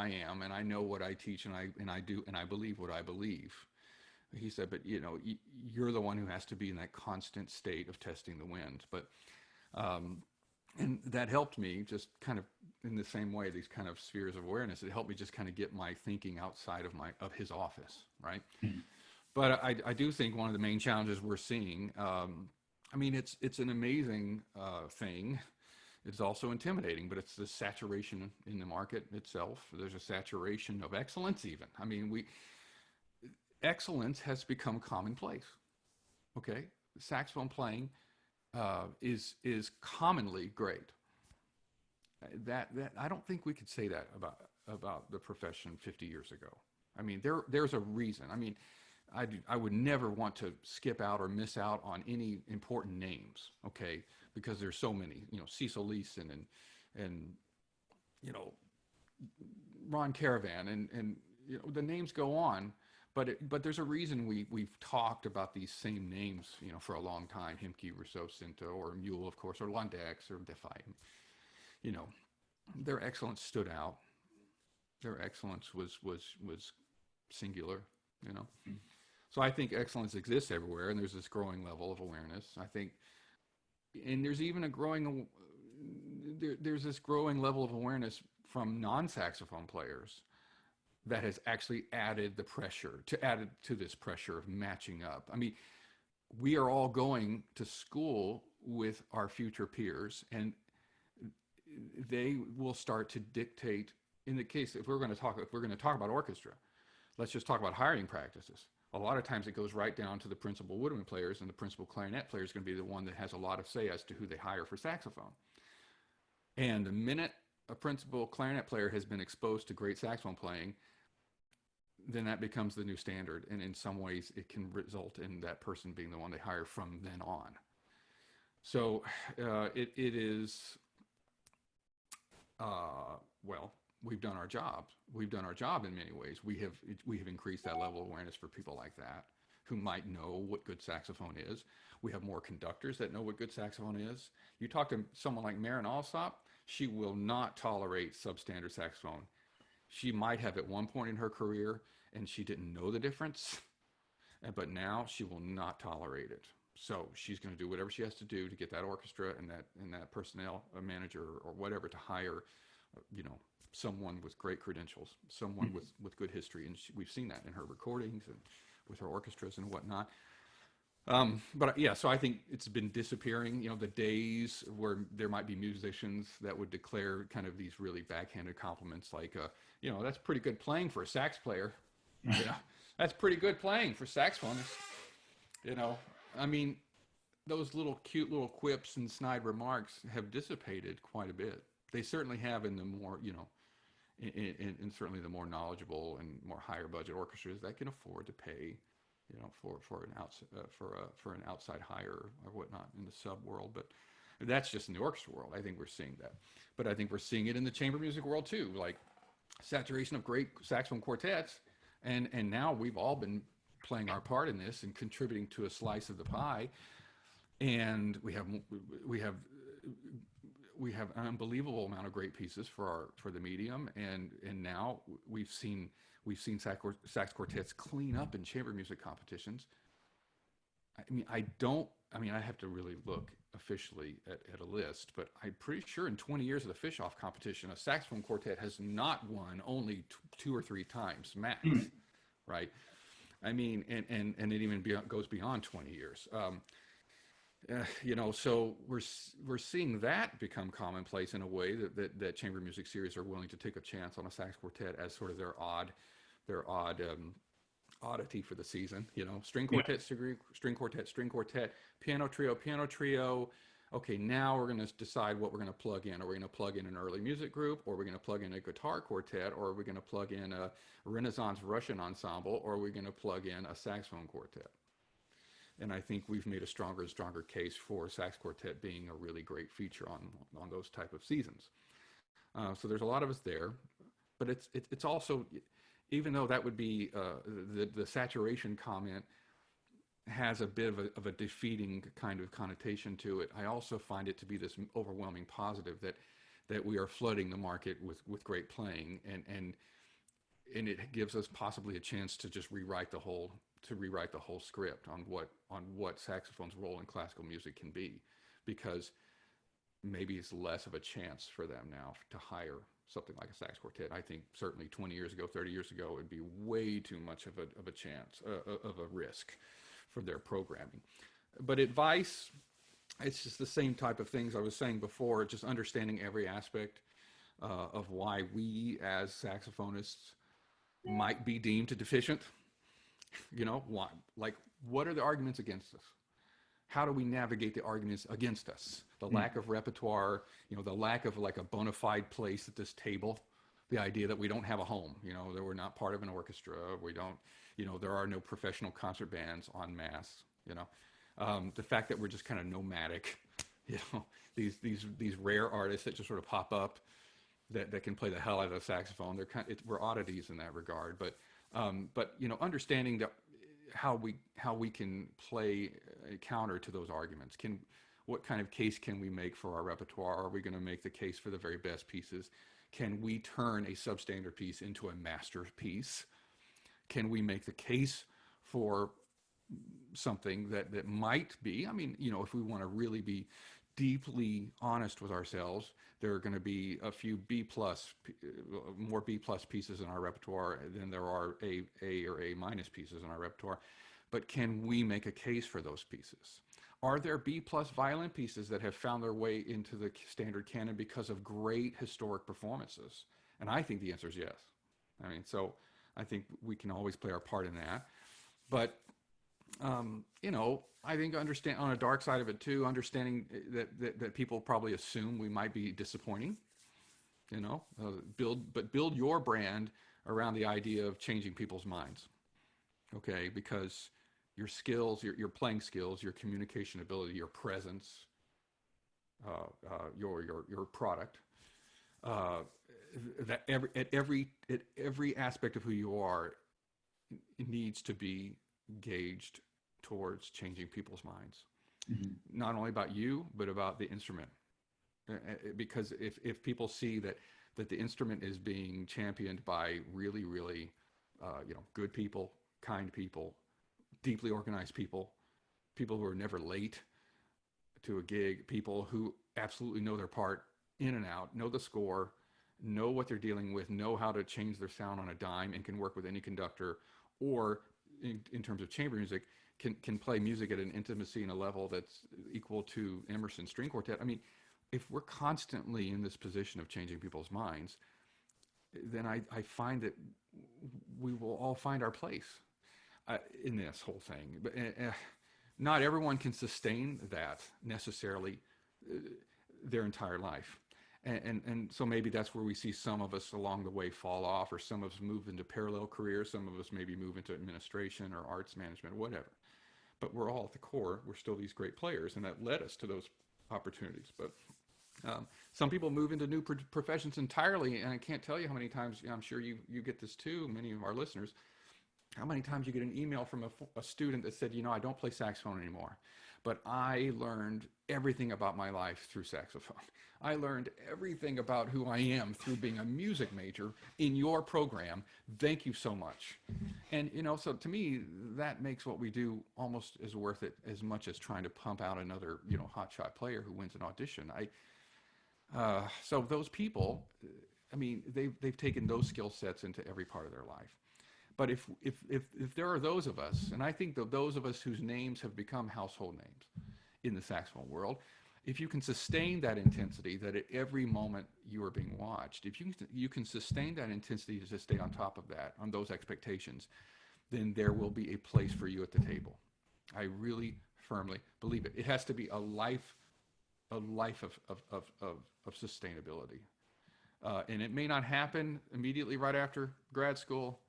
S2: am, and I know what I teach, and I believe what I believe. He said, but you're the one who has to be in that constant state of testing the wind. But and that helped me, just kind of in the same way, these kind of spheres of awareness. It helped me just kind of get my thinking outside of his office, right? Mm-hmm. But I do think one of the main challenges we're seeing, it's an amazing thing. It's also intimidating, but it's the saturation in the market itself. There's a saturation of excellence even. I mean, excellence has become commonplace, okay? Saxophone playing is commonly great. That I don't think we could say that about the profession 50 years ago. I mean, there's a reason. I mean, I would never want to skip out or miss out on any important names, okay? Because there's so many, Cecil Leeson and Ron Caravan and the names go on, but there's a reason we've talked about these same names, for a long time: Himke, Rousseau, Cinto, or Mule, of course, or Londex, or Defy. Their excellence stood out. Their excellence was singular, So I think excellence exists everywhere, and there's this growing level of awareness. I think, and there's even there's this growing level of awareness from non-saxophone players that has actually added to this pressure of matching up. I mean, we are all going to school with our future peers, and they will start to dictate. In the case, if we're going to talk about orchestra, let's just talk about hiring practices. A lot of times it goes right down to the principal woodwind players, and the principal clarinet player is going to be the one that has a lot of say as to who they hire for saxophone. And the minute a principal clarinet player has been exposed to great saxophone playing, then that becomes the new standard. And in some ways, it can result in that person being the one they hire from then on. So it is, well, we've done our job. We've done our job in many ways. We have increased that level of awareness for people like that who might know what good saxophone is. We have more conductors that know what good saxophone is. You talk to someone like Maren Alsop, she will not tolerate substandard saxophone. She might have at one point in her career, and she didn't know the difference, but now she will not tolerate it. So she's going to do whatever she has to do to get that orchestra and that personnel, a manager or whatever, to hire, someone with great credentials, someone with good history. And we've seen that in her recordings and with her orchestras and whatnot. But yeah, so I think it's been disappearing, the days where there might be musicians that would declare kind of these really backhanded compliments like, that's pretty good playing for a sax player. Yeah, that's pretty good playing for saxophonists. I mean, those cute little quips and snide remarks have dissipated quite a bit. They certainly have in the more, in certainly the more knowledgeable and more higher budget orchestras that can afford to pay, for an outside hire or whatnot in the sub world. But that's just in the orchestra world. I think we're seeing that. But I think we're seeing it in the chamber music world too, like saturation of great saxophone quartets. And now we've all been playing our part in this and contributing to a slice of the pie. And we have an unbelievable amount of great pieces for the medium, and now we've seen sax quartets clean up in chamber music competitions. I have to really look officially at a list, but I'm pretty sure in 20 years of the Fish-Off competition, a saxophone quartet has not won only 2 or 3 times max, right? And it even goes beyond 20 years. So we're seeing that become commonplace in a way that chamber music series are willing to take a chance on a sax quartet as sort of their odd oddity for the season. String quartet, string quartet, piano trio. Okay, now we're going to decide what we're going to plug in. Are we going to plug in an early music group, or are we going to plug in a guitar quartet, or are we going to plug in a Renaissance Russian ensemble, or are we going to plug in a saxophone quartet? And I think we've made a stronger and stronger case for sax quartet being a really great feature on those type of seasons. So there's a lot of us there, but it's also, even though that would be the saturation comment has a bit of a defeating kind of connotation to it, I also find it to be this overwhelming positive that we are flooding the market with great playing, and it gives us possibly a chance to just rewrite the whole script on what saxophone's role in classical music can be, because maybe it's less of a chance for them now to hire something like a sax quartet. I think certainly 20 years ago, 30 years ago, it would be way too much of a chance, of a risk for their programming. But advice, it's just the same type of things I was saying before, just understanding every aspect of why we as saxophonists might be deemed deficient. What are the arguments against us? How do we navigate the arguments against us? The lack of repertoire, the lack of like a bona fide place at this table The idea that we don't have a home, that we're not part of an orchestra, we don't, there are no professional concert bands en masse, the fact that we're just kind of nomadic, these rare artists that just sort of pop up that can play the hell out of the saxophone. We're oddities in that regard, but understanding that how we can play counter to those arguments. What kind of case can we make for our repertoire? Are we going to make the case for the very best pieces? Can we turn a substandard piece into a masterpiece? Can we make the case for something that might be, if we want to really be deeply honest with ourselves, there are going to be a few more B plus pieces in our repertoire than there are A or A minus pieces in our repertoire. But can we make a case for those pieces? Are there B plus violin pieces that have found their way into the standard canon because of great historic performances? And I think the answer is yes. So I think we can always play our part in that. But, I think understand on a dark side of it too, understanding that people probably assume we might be disappointing, build your brand around the idea of changing people's minds. Okay. Because your skills, your playing skills, your communication ability, your presence, your product, that at every aspect of who you are, it needs to be gauged towards changing people's minds, not only about you, but about the instrument. Because if people see that the instrument is being championed by really, really, good people, kind people, deeply organized people who are never late to a gig, people who absolutely know their part in and out, know the score, know what they're dealing with, know how to change their sound on a dime, and can work with any conductor, or in terms of chamber music, can play music at an intimacy and a level that's equal to Emerson's string quartet. If we're constantly in this position of changing people's minds, then I find that we will all find our place in this whole thing. But not everyone can sustain that necessarily their entire life. And so maybe that's where we see some of us along the way fall off, or some of us move into parallel careers. Some of us maybe move into administration or arts management, whatever. But we're all at the core, we're still these great players, and that led us to those opportunities. But some people move into new professions entirely, and I can't tell you how many times, I'm sure you get this too, many of our listeners, how many times you get an email from a student that said, I don't play saxophone anymore, but I learned everything about my life through saxophone. I learned everything about who I am through being a music major in your program. Thank you so much. And, so to me, that makes what we do almost as worth it as much as trying to pump out another, hotshot player who wins an audition. So those people, they've taken those skill sets into every part of their life. But if there are those of us, and I think that those of us whose names have become household names in the saxophone world, if you can sustain that intensity, that at every moment you are being watched, if you can sustain that intensity to stay on top of that, on those expectations, then there will be a place for you at the table. I really firmly believe it. It has to be a life of sustainability. And it may not happen immediately right after grad school.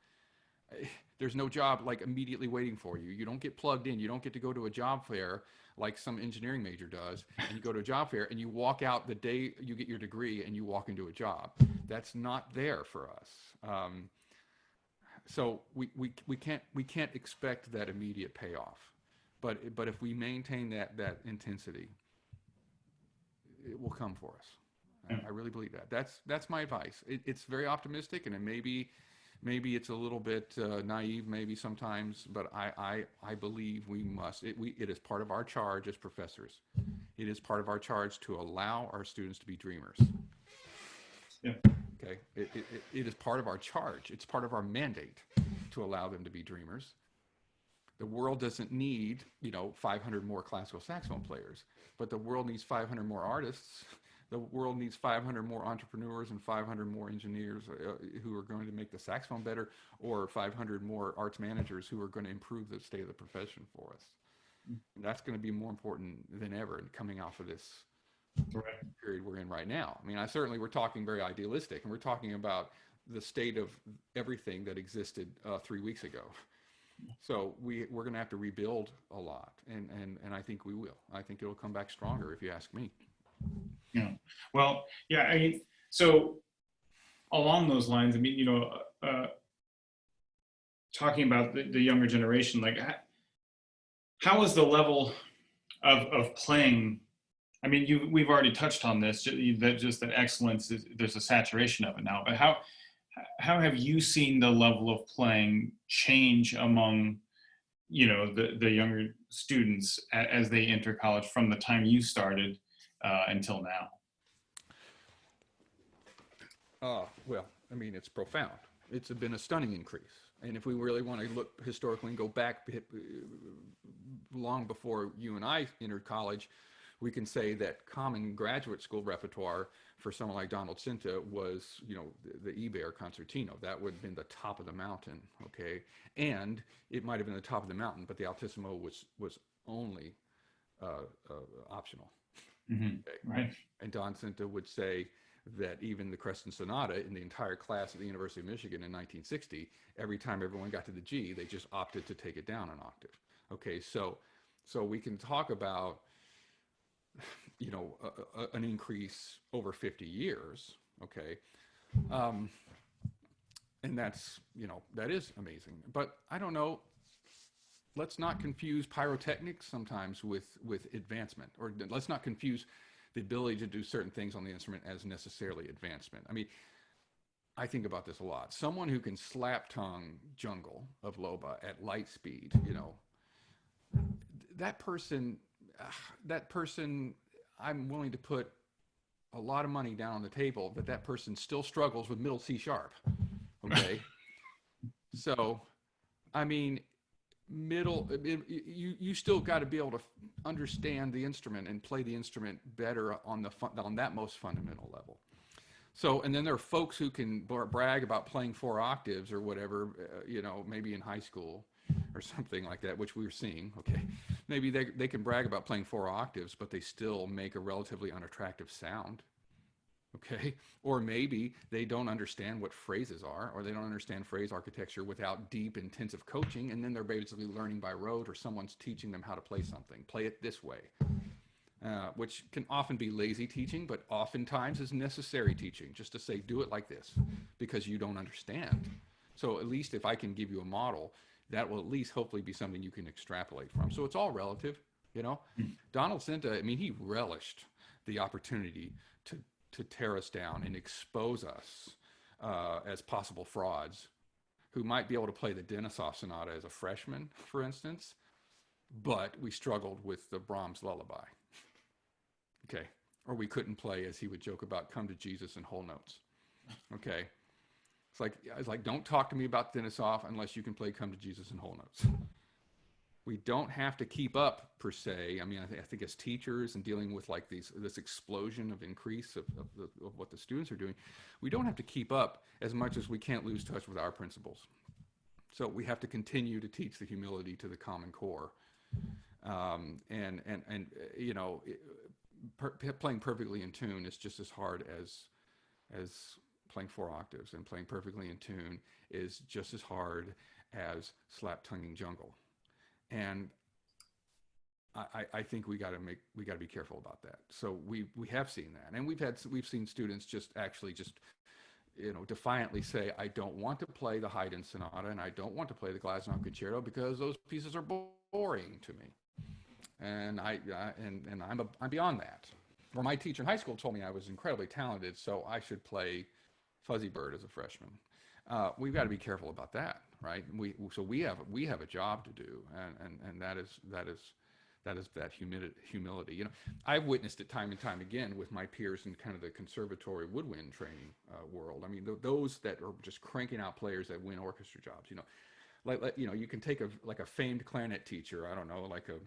S2: There's no job like immediately waiting for you. You don't get plugged in. You don't get to go to a job fair like some engineering major does. And you go to a job fair and you walk out the day you get your degree and you walk into a job. That's not there for us. So we can't expect that immediate payoff. But if we maintain that intensity, it will come for us. I really believe that. That's my advice. It's very optimistic, and it maybe it's a little bit naive, maybe sometimes, but I believe we must. It is part of our charge as professors. It is part of our charge to allow our students to be dreamers.
S1: Yeah.
S2: Okay. It is part of our charge. It's part of our mandate to allow them to be dreamers. The world doesn't need 500 more classical saxophone players, but the world needs 500 more artists. The world needs 500 more entrepreneurs and 500 more engineers who are going to make the saxophone better, or 500 more arts managers who are going to improve the state of the profession for us. And that's going to be more important than ever coming off of this period we're in right now. We're talking very idealistic, and we're talking about the state of everything that existed 3 weeks ago. So we're going to have to rebuild a lot, and I think we will. I think it'll come back stronger, if you ask me.
S1: Yeah. Well, yeah. I mean, so along those lines, I mean, you know, talking about the younger generation, like how is the level of playing? I mean, we've already touched on this, that excellence is, there's a saturation of it now, but how have you seen the level of playing change among, you know, the younger students as they enter college from the time you started until now?
S2: Well, I mean, it's profound. It's been a stunning increase. And if we really want to look historically and go back long before you and I entered college, we can say that common graduate school repertoire for someone like Donald Cinta was, you know, the Eber concertino. That would have been the top of the mountain, okay? And it might have been the top of the mountain, but the altissimo was only optional.
S1: Mm-hmm.
S2: Okay?
S1: Right.
S2: And Don Cinta would say that even the Creston Sonata in the entire class at the University of Michigan in 1960, every time everyone got to the G, they just opted to take it down an octave. Okay, so we can talk about, you know, an increase over 50 years, okay? And that's, you know, that is amazing. But I don't know, let's not confuse pyrotechnics sometimes with advancement, or let's not confuse the ability to do certain things on the instrument as necessarily advancement. I mean, I think about this a lot. Someone who can slap tongue jungle of Loba at light speed, you know, that person, I'm willing to put a lot of money down on the table that person still struggles with middle C sharp. Okay. So, I mean, you still got to be able to understand the instrument and play the instrument better on that most fundamental level. So, and then there are folks who can brag about playing 4 octaves or whatever, you know, maybe in high school or something like that, which we were seeing. Okay, maybe they can brag about playing 4 octaves, but they still make a relatively unattractive sound. Okay, or maybe they don't understand what phrases are, or they don't understand phrase architecture without deep, intensive coaching, and then they're basically learning by rote, or someone's teaching them how to play something. Play it this way, which can often be lazy teaching, but oftentimes is necessary teaching, just to say, do it like this, because you don't understand. So at least if I can give you a model, that will at least hopefully be something you can extrapolate from. So it's all relative, you know. Donald Cinta, I mean, he relished the opportunity to tear us down and expose us as possible frauds who might be able to play the Denisov Sonata as a freshman, for instance, but we struggled with the Brahms Lullaby. Okay. Or we couldn't play, as he would joke about, Come to Jesus in whole notes. Okay. It's like, don't talk to me about Denisov unless you can play Come to Jesus in whole notes. We don't have to keep up, per se. I mean, I think as teachers and dealing with like this explosion of increase of what the students are doing, we don't have to keep up as much as we can't lose touch with our principles. So we have to continue to teach the humility to the Common Core. And you know, playing perfectly in tune is just as hard as playing 4 octaves, and playing perfectly in tune is just as hard as slap-tonguing jungle. And I think we got to be careful about that. So we have seen that, and we've seen students just you know, defiantly say, I don't want to play the Haydn Sonata and I don't want to play the Glasnost Concerto because those pieces are boring to me. And I'm beyond that. Or my teacher in high school told me I was incredibly talented, so I should play Fuzzy Bird as a freshman. We've got to be careful about that, right? We have a job to do, and that is that humility. You know, I've witnessed it time and time again with my peers in kind of the conservatory woodwind training world. I mean, those that are just cranking out players that win orchestra jobs. You know, like you know, you can take a famed clarinet teacher. I don't know, like a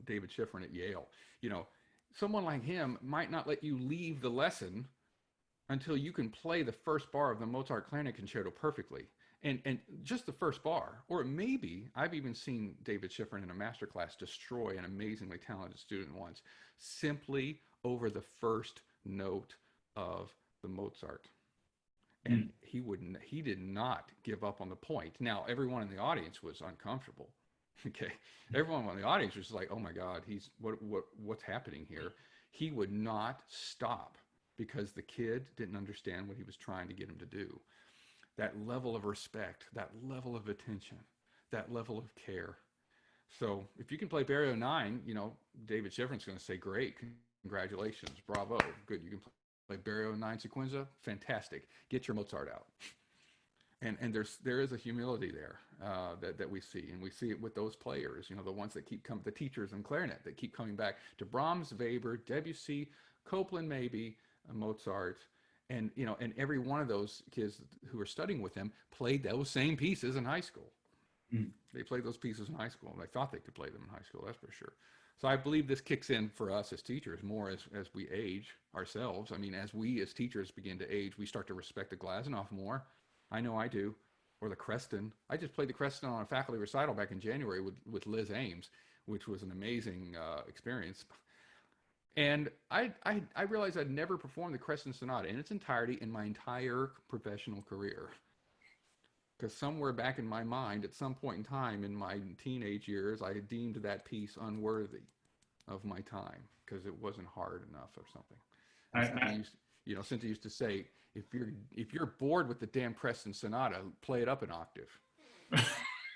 S2: David Schifrin at Yale. You know, someone like him might not let you leave the lesson until you can play the first bar of the Mozart Clarinet Concerto perfectly. And just the first bar. Or maybe, I've even seen David Schifrin in a masterclass destroy an amazingly talented student once, simply over the first note of the Mozart. And he did not give up on the point. Now, everyone in the audience was uncomfortable. Okay. Everyone in the audience was like, oh my God, what's happening here? He would not stop because the kid didn't understand what he was trying to get him to do. That level of respect, that level of attention, that level of care. So if you can play Barrio 9, David Schifrin's going to say, great, congratulations, bravo, good. You can play Barrio 9 Sequenza, fantastic. Get your Mozart out. And there is a humility there that we see, and we see it with those players, the ones that keep coming, the teachers in clarinet that keep coming back to Brahms, Weber, Debussy, Copland, maybe Mozart, and every one of those kids who are studying with them played those same pieces in high school. They played those pieces in high school, and they thought they could play them in high school. That's for sure. So I believe this kicks in for us as teachers more as we age ourselves. I mean, as we as teachers begin to age, we start to respect the Glazunov more. I know I do. Or the Creston. I just played the Creston on a faculty recital back in January with Liz Ames, which was an amazing experience. And I realized I'd never performed the Creston Sonata in its entirety in my entire professional career. Because somewhere back in my mind, at some point in time in my teenage years, I deemed that piece unworthy of my time because it wasn't hard enough or something. Cynthia used to say, if you're bored with the damn Creston Sonata, play it up an octave.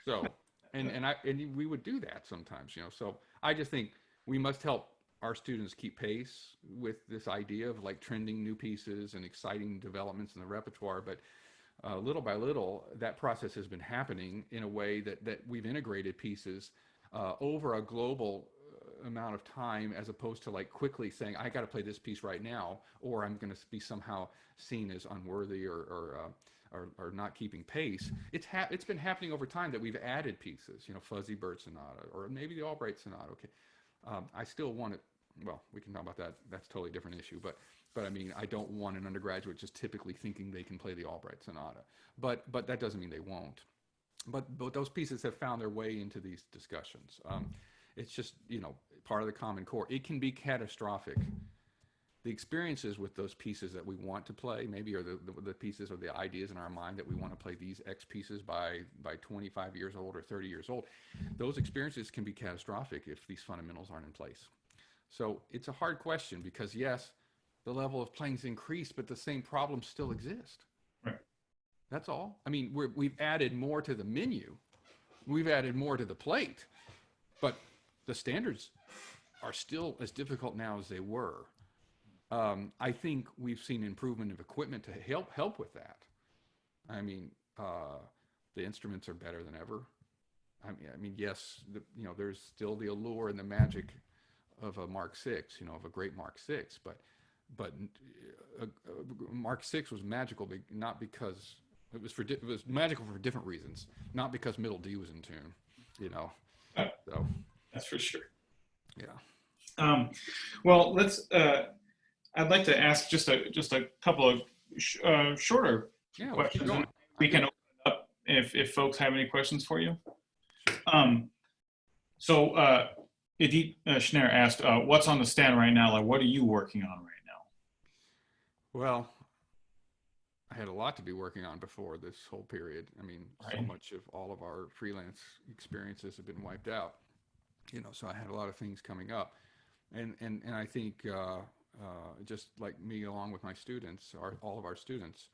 S2: So, and we would do that sometimes, So I just think we must help our students keep pace with this idea of like trending new pieces and exciting developments in the repertoire, but little by little, that process has been happening in a way that we've integrated pieces over a global amount of time, as opposed to like quickly saying, I got to play this piece right now, or I'm going to be somehow seen as unworthy or not keeping pace. It's been happening over time that we've added pieces, Fuzzy Bird Sonata, or maybe the Albright Sonata. Okay, I still want it. Well, we can talk about that. That's a totally different issue, but I mean, I don't want an undergraduate just typically thinking they can play the Albright Sonata, but that doesn't mean they won't. But those pieces have found their way into these discussions. It's just, part of the Common Core. It can be catastrophic. The experiences with those pieces that we want to play, maybe are the pieces or the ideas in our mind that we want to play these X pieces by 25 years old or 30 years old. Those experiences can be catastrophic if these fundamentals aren't in place. So it's a hard question because, yes, the level of playing's increased, but the same problems still exist.
S1: Right.
S2: That's all. I mean, we've added more to the menu. We've added more to the plate, but the standards are still as difficult now as they were. I think we've seen improvement of equipment to help with that. I mean, the instruments are better than ever. I mean, yes, there's still the allure and the magic of a Mark VI, of a great Mark VI, but Mark VI was magical not because it was magical for different reasons, not because middle D was in tune, So
S1: that's for sure.
S2: Yeah.
S1: Well, I'd like to ask just a couple of shorter questions. And we can open it up if folks have any questions for you. So Edith Schneider asked, what's on the stand right now? Like, what are you working on right now?
S2: Well, I had a lot to be working on before this whole period. I mean, so much of all of our freelance experiences have been wiped out, so I had a lot of things coming up. And I think just like me, along with my students, all of our students,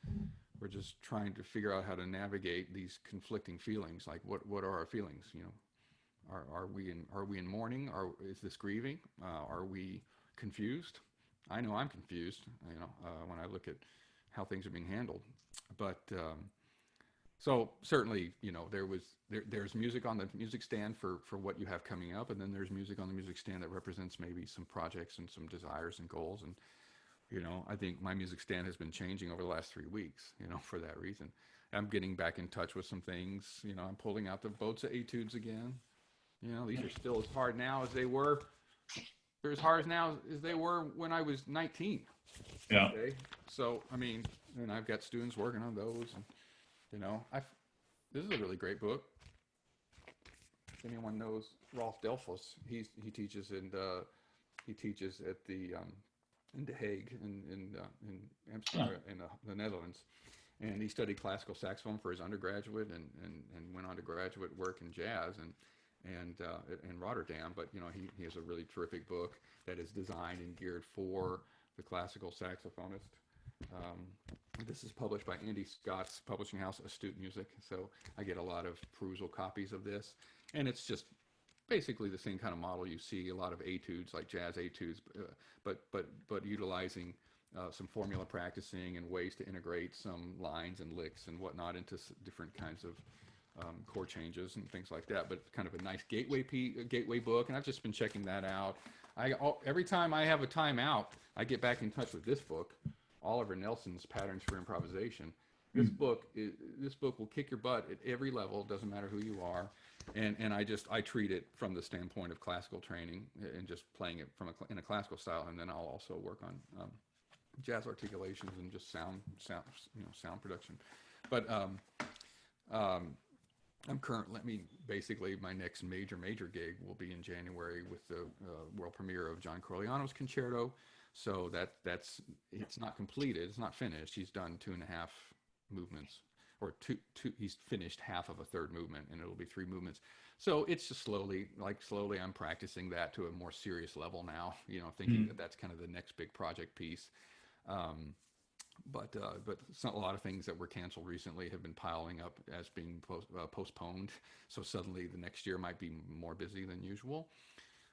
S2: we're just trying to figure out how to navigate these conflicting feelings. Like, what are our feelings? Are we in mourning? Is this grieving? Are we confused? I know I'm confused, when I look at how things are being handled. But so certainly, there's music on the music stand for what you have coming up, and then there's music on the music stand that represents maybe some projects and some desires and goals. And I think my music stand has been changing over the last 3 weeks, for that reason. I'm getting back in touch with some things. I'm pulling out the Bozza etudes again. These are still as hard now as they were. They're as hard now as they were when I was 19.
S1: Yeah.
S2: Okay? So, I mean, and I've got students working on those. And, this is a really great book. If anyone knows Rolf Delphos, he teaches at the in The Hague in Amsterdam in the Netherlands, and he studied classical saxophone for his undergraduate, and went on to graduate work in jazz and in Rotterdam. But he has a really terrific book that is designed and geared for the classical saxophonist. This is published by Andy Scott's publishing house, Astute Music. So I get a lot of perusal copies of this, and it's just basically the same kind of model you see a lot of etudes, like jazz etudes, but utilizing some formula practicing and ways to integrate some lines and licks and whatnot into different kinds of chord changes and things like that. But kind of a nice gateway book, and I've just been checking that out. Every time I have a time out, I get back in touch with this book, Oliver Nelson's Patterns for Improvisation. This book will kick your butt at every level. Doesn't matter who you are, and I treat it from the standpoint of classical training and just playing it in a classical style, and then I'll also work on jazz articulations and just sound production. But I'm currently, basically my next major gig will be in January with the world premiere of John Corigliano's Concerto. So it's not completed, it's not finished. He's done 2.5 movements, or he's finished half of a third movement, and it'll be 3 movements. So it's just slowly I'm practicing that to a more serious level now, thinking that that's kind of the next big project piece. But a lot of things that were canceled recently have been piling up as being postponed. So suddenly the next year might be more busy than usual.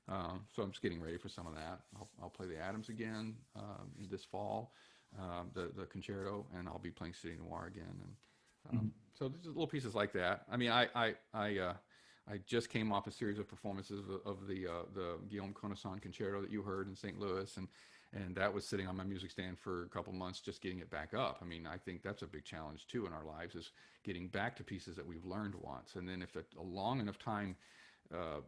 S2: So I'm just getting ready for some of that. I'll play the Adams again this fall, the Concerto, and I'll be playing City Noir again. And so there's little pieces like that. I mean, I just came off a series of performances of the Guillaume Connaissant Concerto that you heard in St. Louis, and that was sitting on my music stand for a couple months, just getting it back up. I mean, I think that's a big challenge too in our lives, is getting back to pieces that we've learned once, and then if a long enough time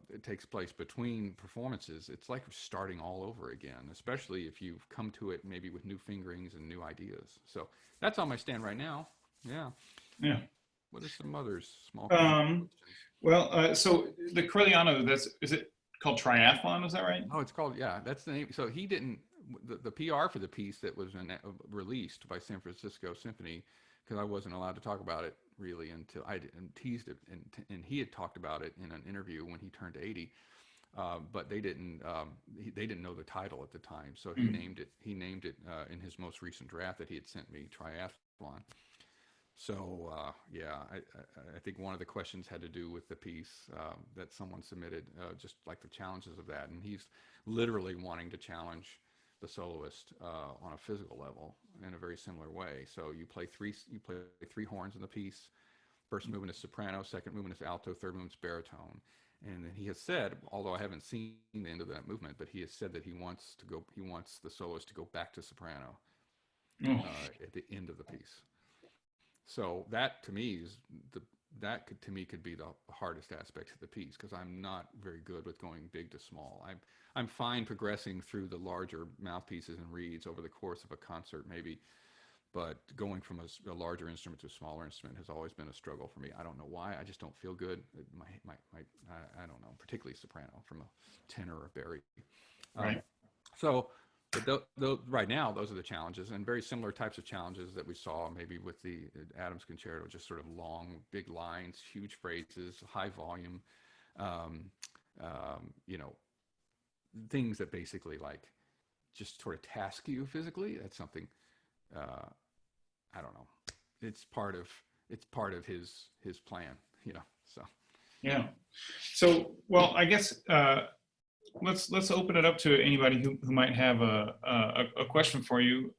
S2: it takes place between performances, it's like starting all over again, especially if you've come to it maybe with new fingerings and new ideas. So that's on my stand right now. Yeah. What are some others? Small questions?
S1: So the Corigliano, is it called Triathlon? Is that right?
S2: Oh, it's called, yeah, that's the name. So he didn't, the PR for the piece that was released by San Francisco Symphony, because I wasn't allowed to talk about it really until I teased it, and he had talked about it in an interview when he turned 80, but they didn't know the title at the time, so he named it in his most recent draft that he had sent me, Triathlon. So I think one of the questions had to do with the piece that someone submitted, just like the challenges of that, and he's literally wanting to challenge the soloist on a physical level in a very similar way. So you play three horns in the piece. First movement is soprano, second movement is alto, third movement is baritone. And then he has said, although I haven't seen the end of that movement, but he has said that he wants the soloist to go back to soprano at the end of the piece. So that to me could be the hardest aspect of the piece, because I'm not very good with going big to small. I'm fine progressing through the larger mouthpieces and reeds over the course of a concert maybe, but going from a larger instrument to a smaller instrument has always been a struggle for me. I don't know why. I just don't feel good. I don't know, particularly soprano from a tenor or bari.
S1: Right.
S2: But right now, those are the challenges, and very similar types of challenges that we saw maybe with the Adams Concerto, just sort of long, big lines, huge phrases, high volume, things that basically like just sort of task you physically. That's something, I don't know. It's part of his plan, so.
S1: Yeah. So, well, I guess, let's open it up to anybody who might have a question for you.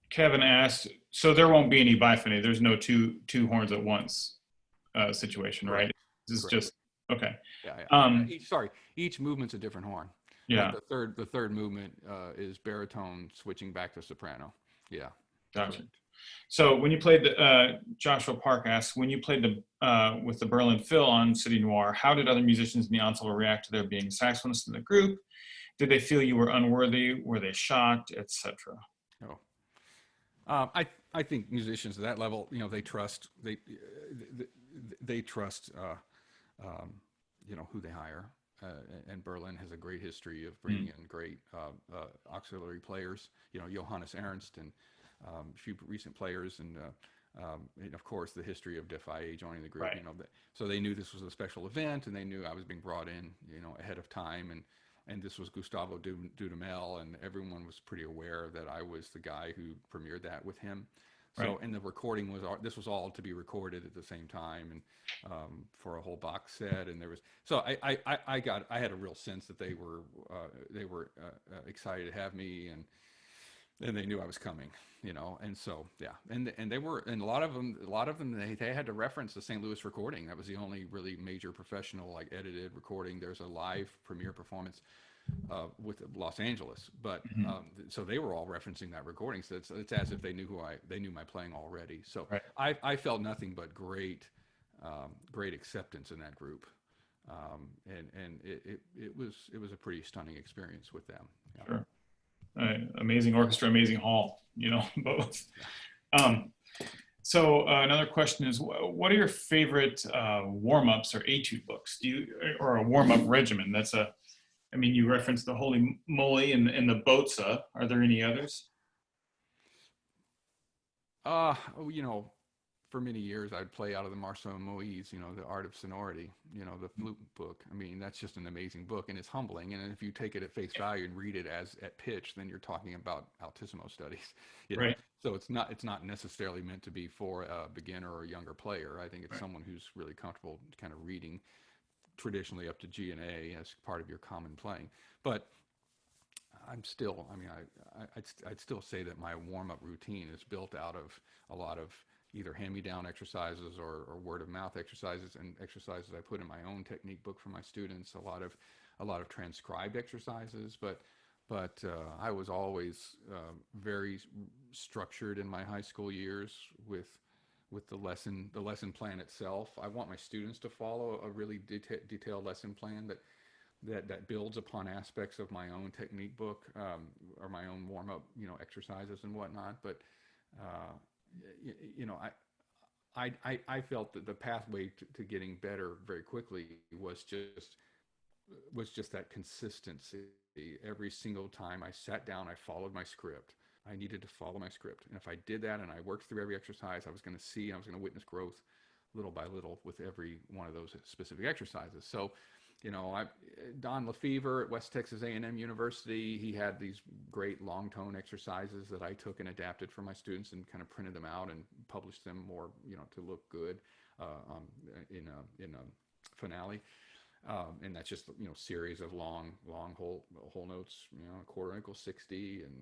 S1: Kevin asked, so there won't be any biphony. There's no two horns at once situation, right? This is just okay.
S2: Yeah. Each movement's a different horn.
S1: Yeah.
S2: Like the third movement is baritone switching back to soprano. Yeah.
S1: Gotcha. So when you played Joshua Park asks, when you played with the Berlin Phil on City Noir, how did other musicians in the ensemble react to there being saxophonists in the group? Did they feel you were unworthy? Were they shocked, etc.?
S2: Oh, I think musicians at that level, they trust who they hire. and Berlin has a great history of bringing in great auxiliary players. You know, Johannes Ernst and a few recent players, and of course the history of DFIA joining the group.
S1: Right.
S2: You know, so they knew this was a special event, and they knew I was being brought in, you know, ahead of time, and this was Gustavo Dudamel, and everyone was pretty aware that I was the guy who premiered that with him. So,
S1: Right.
S2: and the recording this was all to be recorded at the same time, and for a whole box set. And there was, so I had a real sense that they were excited to have me, and they knew I was coming, you know. And so, yeah, and they were, and a lot of them, they had to reference the St. Louis recording. That was the only really major professional, like, edited recording. There's a live premiere performance with Los Angeles, but so they were all referencing that recording. So it's as if they knew they knew my playing already. So
S1: Right.
S2: I felt nothing but great acceptance in that group, and it was a pretty stunning experience with them. Yeah.
S1: Sure. Amazing orchestra, amazing hall, you know, both. So another question is, what are your favorite warm-ups or etude books? Or a warm-up regimen? I mean, you referenced the Holy Moly and the Bozza. Are there any others?
S2: You know, for many years I'd play out of the Marcel Moïse, you know, The Art of Sonority, you know, the flute book. I mean, that's just an amazing book, and it's humbling. And if you take it at face value and read it as at pitch, then you're talking about altissimo studies, you know.
S1: Right.
S2: So it's not necessarily meant to be for a beginner or a younger player. I think it's someone who's really comfortable kind of reading traditionally up to G and A as part of your common playing. But I'd still say that my warm-up routine is built out of a lot of either hand-me-down exercises or word-of-mouth exercises, and exercises I put in my own technique book for my students. A lot of transcribed exercises, but I was always very structured in my high school years with the lesson plan itself. I want my students to follow a really detailed lesson plan that builds upon aspects of my own technique book, or my own warm-up, you know, exercises and whatnot. But you know, I felt that the pathway to getting better very quickly was just that consistency. Every single time I sat down, I followed my script. I needed to follow my script, and if I did that and I worked through every exercise, I was going to witness growth little by little with every one of those specific exercises. So, you know, Don Lefevre at West Texas A&M University, he had these great long tone exercises that I took and adapted for my students and kind of printed them out and published them more, you know, to look good in a finale. And that's just, you know, series of long whole notes, you know, a quarter equals 60, and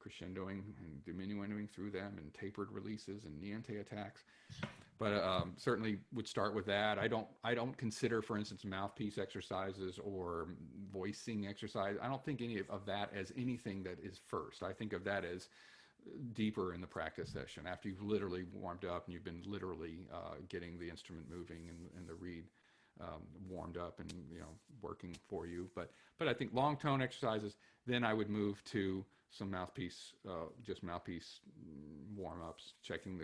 S2: crescendoing and diminuending through them, and tapered releases and niente attacks. But certainly would start with that. I don't consider, for instance, mouthpiece exercises or voicing exercise. I don't think any of that as anything that is first. I think of that as deeper in the practice session, after you've literally warmed up and you've been literally getting the instrument moving and the reed warmed up and, you know, working for you. But I think long tone exercises. Then I would move to some mouthpiece warm-ups, checking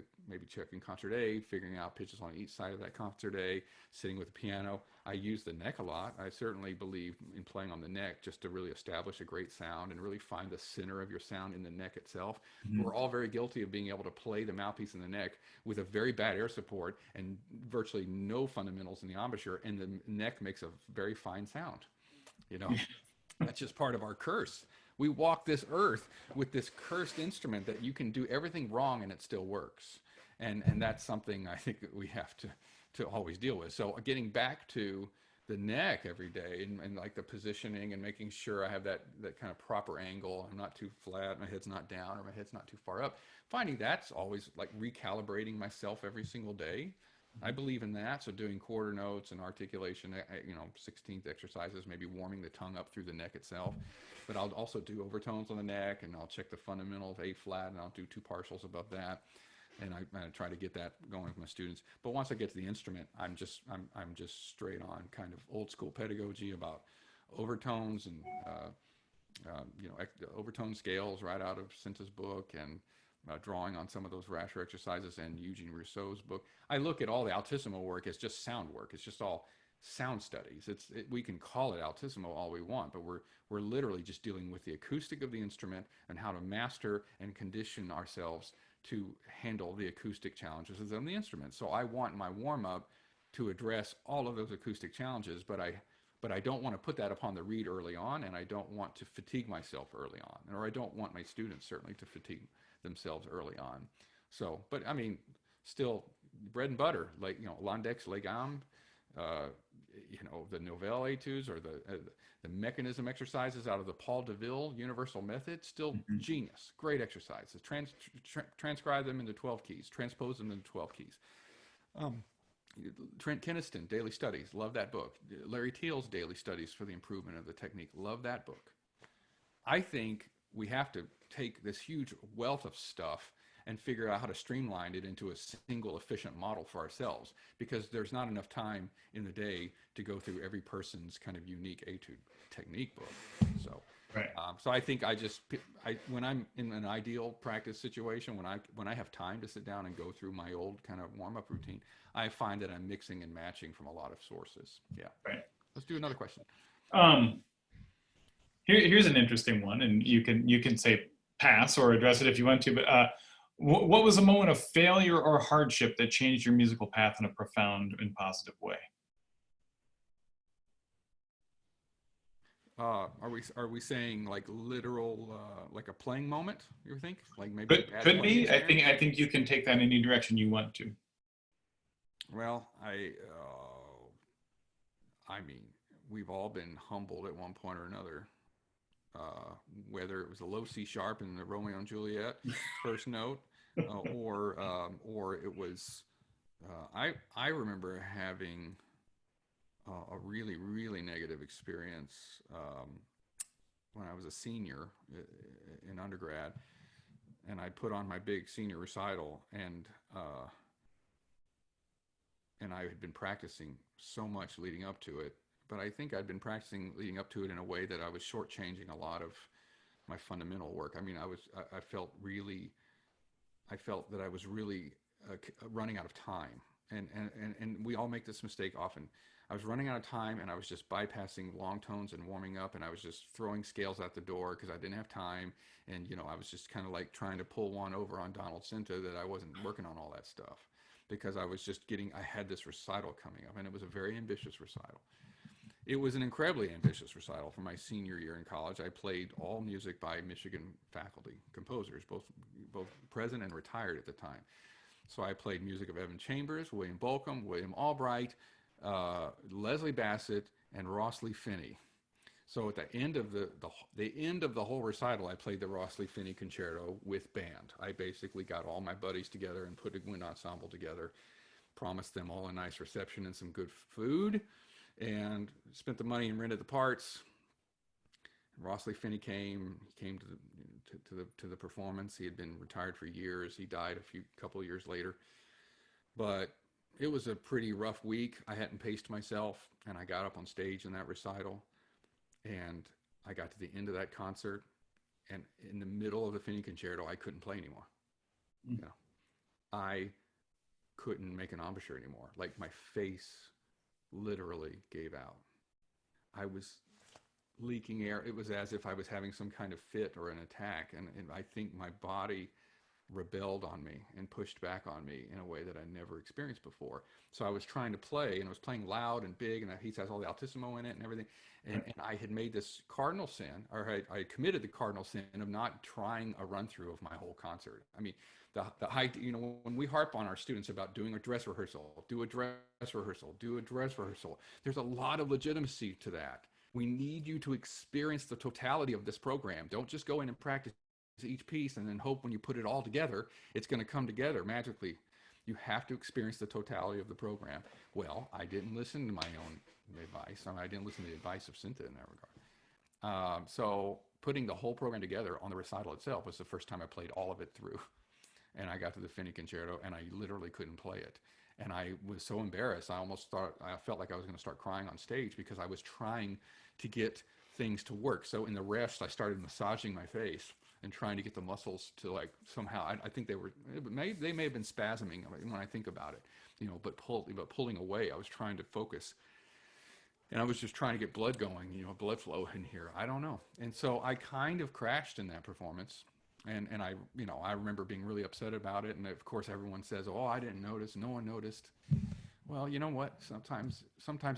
S2: concert A, figuring out pitches on each side of that concert A, sitting with the piano. I use the neck a lot. I certainly believe in playing on the neck just to really establish a great sound and really find the center of your sound in the neck itself. Mm-hmm. We're all very guilty of being able to play the mouthpiece in the neck with a very bad air support and virtually no fundamentals in the embouchure, and the neck makes a very fine sound. You know, that's just part of our curse. We walk this earth with this cursed instrument that you can do everything wrong and it still works. And that's something I think that we have to always deal with. So getting back to the neck every day and like the positioning and making sure I have that kind of proper angle. I'm not too flat, my head's not down, or my head's not too far up. Finding that's always like recalibrating myself every single day. I believe in that. So doing quarter notes and articulation, 16th exercises, maybe warming the tongue up through the neck itself. But I'll also do overtones on the neck, and I'll check the fundamentals, A flat, and I'll do two partials above that. And I try to get that going with my students. But once I get to the instrument, I'm just straight on kind of old school pedagogy about overtones and overtone scales right out of Cinta's book, and drawing on some of those Rasher exercises and Eugene Rousseau's book. I look at all the altissimo work as just sound work. It's just all sound studies. We can call it altissimo all we want, but we're literally just dealing with the acoustic of the instrument and how to master and condition ourselves to handle the acoustic challenges of the instrument. So I want my warm-up to address all of those acoustic challenges, but I don't want to put that upon the reed early on, and I don't want to fatigue myself early on, or I don't want my students certainly to fatigue themselves early on. So, but I mean, still bread and butter, like, l'index, les gammes, the Nouvelle Etudes, or the mechanism exercises out of the Paul DeVille Universal Method, still genius, great exercises. Transcribe them into 12 keys, transpose them into 12 keys. Trent Kinniston, Daily Studies, love that book. Larry Teal's Daily Studies for the Improvement of the Technique, love that book. I think we have to take this huge wealth of stuff and figure out how to streamline it into a single efficient model for ourselves, because there's not enough time in the day to go through every person's kind of unique etude technique book. So,
S1: right.
S2: So I think when I'm in an ideal practice situation, when I have time to sit down and go through my old kind of warm-up routine, I find that I'm mixing and matching from a lot of sources. Yeah.
S1: Right.
S2: Let's do another question.
S1: Here's an interesting one, and you can say pass or address it if you want to, but what was a moment of failure or hardship that changed your musical path in a profound and positive way?
S2: Are we saying like literal, like a playing moment? You think like maybe
S1: Could be. I think you can take that in any direction you want to.
S2: Well, I mean, we've all been humbled at one point or another. Whether it was a low C sharp in the Romeo and Juliet first note, or it was, I remember having a really, really negative experience when I was a senior in undergrad, and I put on my big senior recital, and I had been practicing so much leading up to it. But I think I'd been practicing leading up to it in a way that I was shortchanging a lot of my fundamental work. I mean, I felt that I was really running out of time. And we all make this mistake often. I was running out of time, and I was just bypassing long tones and warming up, and I was just throwing scales out the door because I didn't have time. And, I was just kind of like trying to pull one over on Donald Cinta that I wasn't working on all that stuff, because I had this recital coming up, and it was a very ambitious recital. It was an incredibly ambitious recital for my senior year in college. I played all music by Michigan faculty, composers, both present and retired at the time. So I played music of Evan Chambers, William Bolcom, William Albright, Leslie Bassett, and Rossley Finney. So at the end of the whole recital, I played the Rossley Finney Concerto with band. I basically got all my buddies together and put a wind ensemble together, promised them all a nice reception and some good food, and spent the money and rented the parts. Rossley Finney came to the performance. He had been retired for years. He died a couple of years later. But it was a pretty rough week. I hadn't paced myself, and I got up on stage in that recital, and I got to the end of that concert, and in the middle of the Finney Concerto, I couldn't play anymore. I couldn't make an embouchure anymore. Like, my face literally gave out. I was leaking air. It was as if I was having some kind of fit or an attack, and I think my body rebelled on me and pushed back on me in a way that I never experienced before. So I was trying to play, and I was playing loud and big, and he has all the altissimo in it and everything, and I had made this cardinal sin, or I committed the cardinal sin of not trying a run through of my whole concert. I mean, the high, when we harp on our students about doing a dress rehearsal, do a dress rehearsal, there's a lot of legitimacy to that. We need you to experience the totality of this program. Don't just go in and practice each piece and then hope when you put it all together, it's going to come together magically. You have to experience the totality of the program. Well, I didn't listen to my own advice. I didn't listen to the advice of Cinta in that regard. So putting the whole program together on the recital itself was the first time I played all of it through. And I got to the Finney Concerto, and I literally couldn't play it. And I was so embarrassed, I felt like I was going to start crying on stage, because I was trying to get things to work. So in the rest, I started massaging my face and trying to get the muscles to, like, somehow, I think they may have been spasming when I think about it, but pulling away. I was trying to focus. And I was just trying to get blood going, blood flow in here. I don't know. And so I kind of crashed in that performance. And I remember being really upset about it. And of course, everyone says, "Oh, I didn't notice. No one noticed." Well, you know what? Sometimes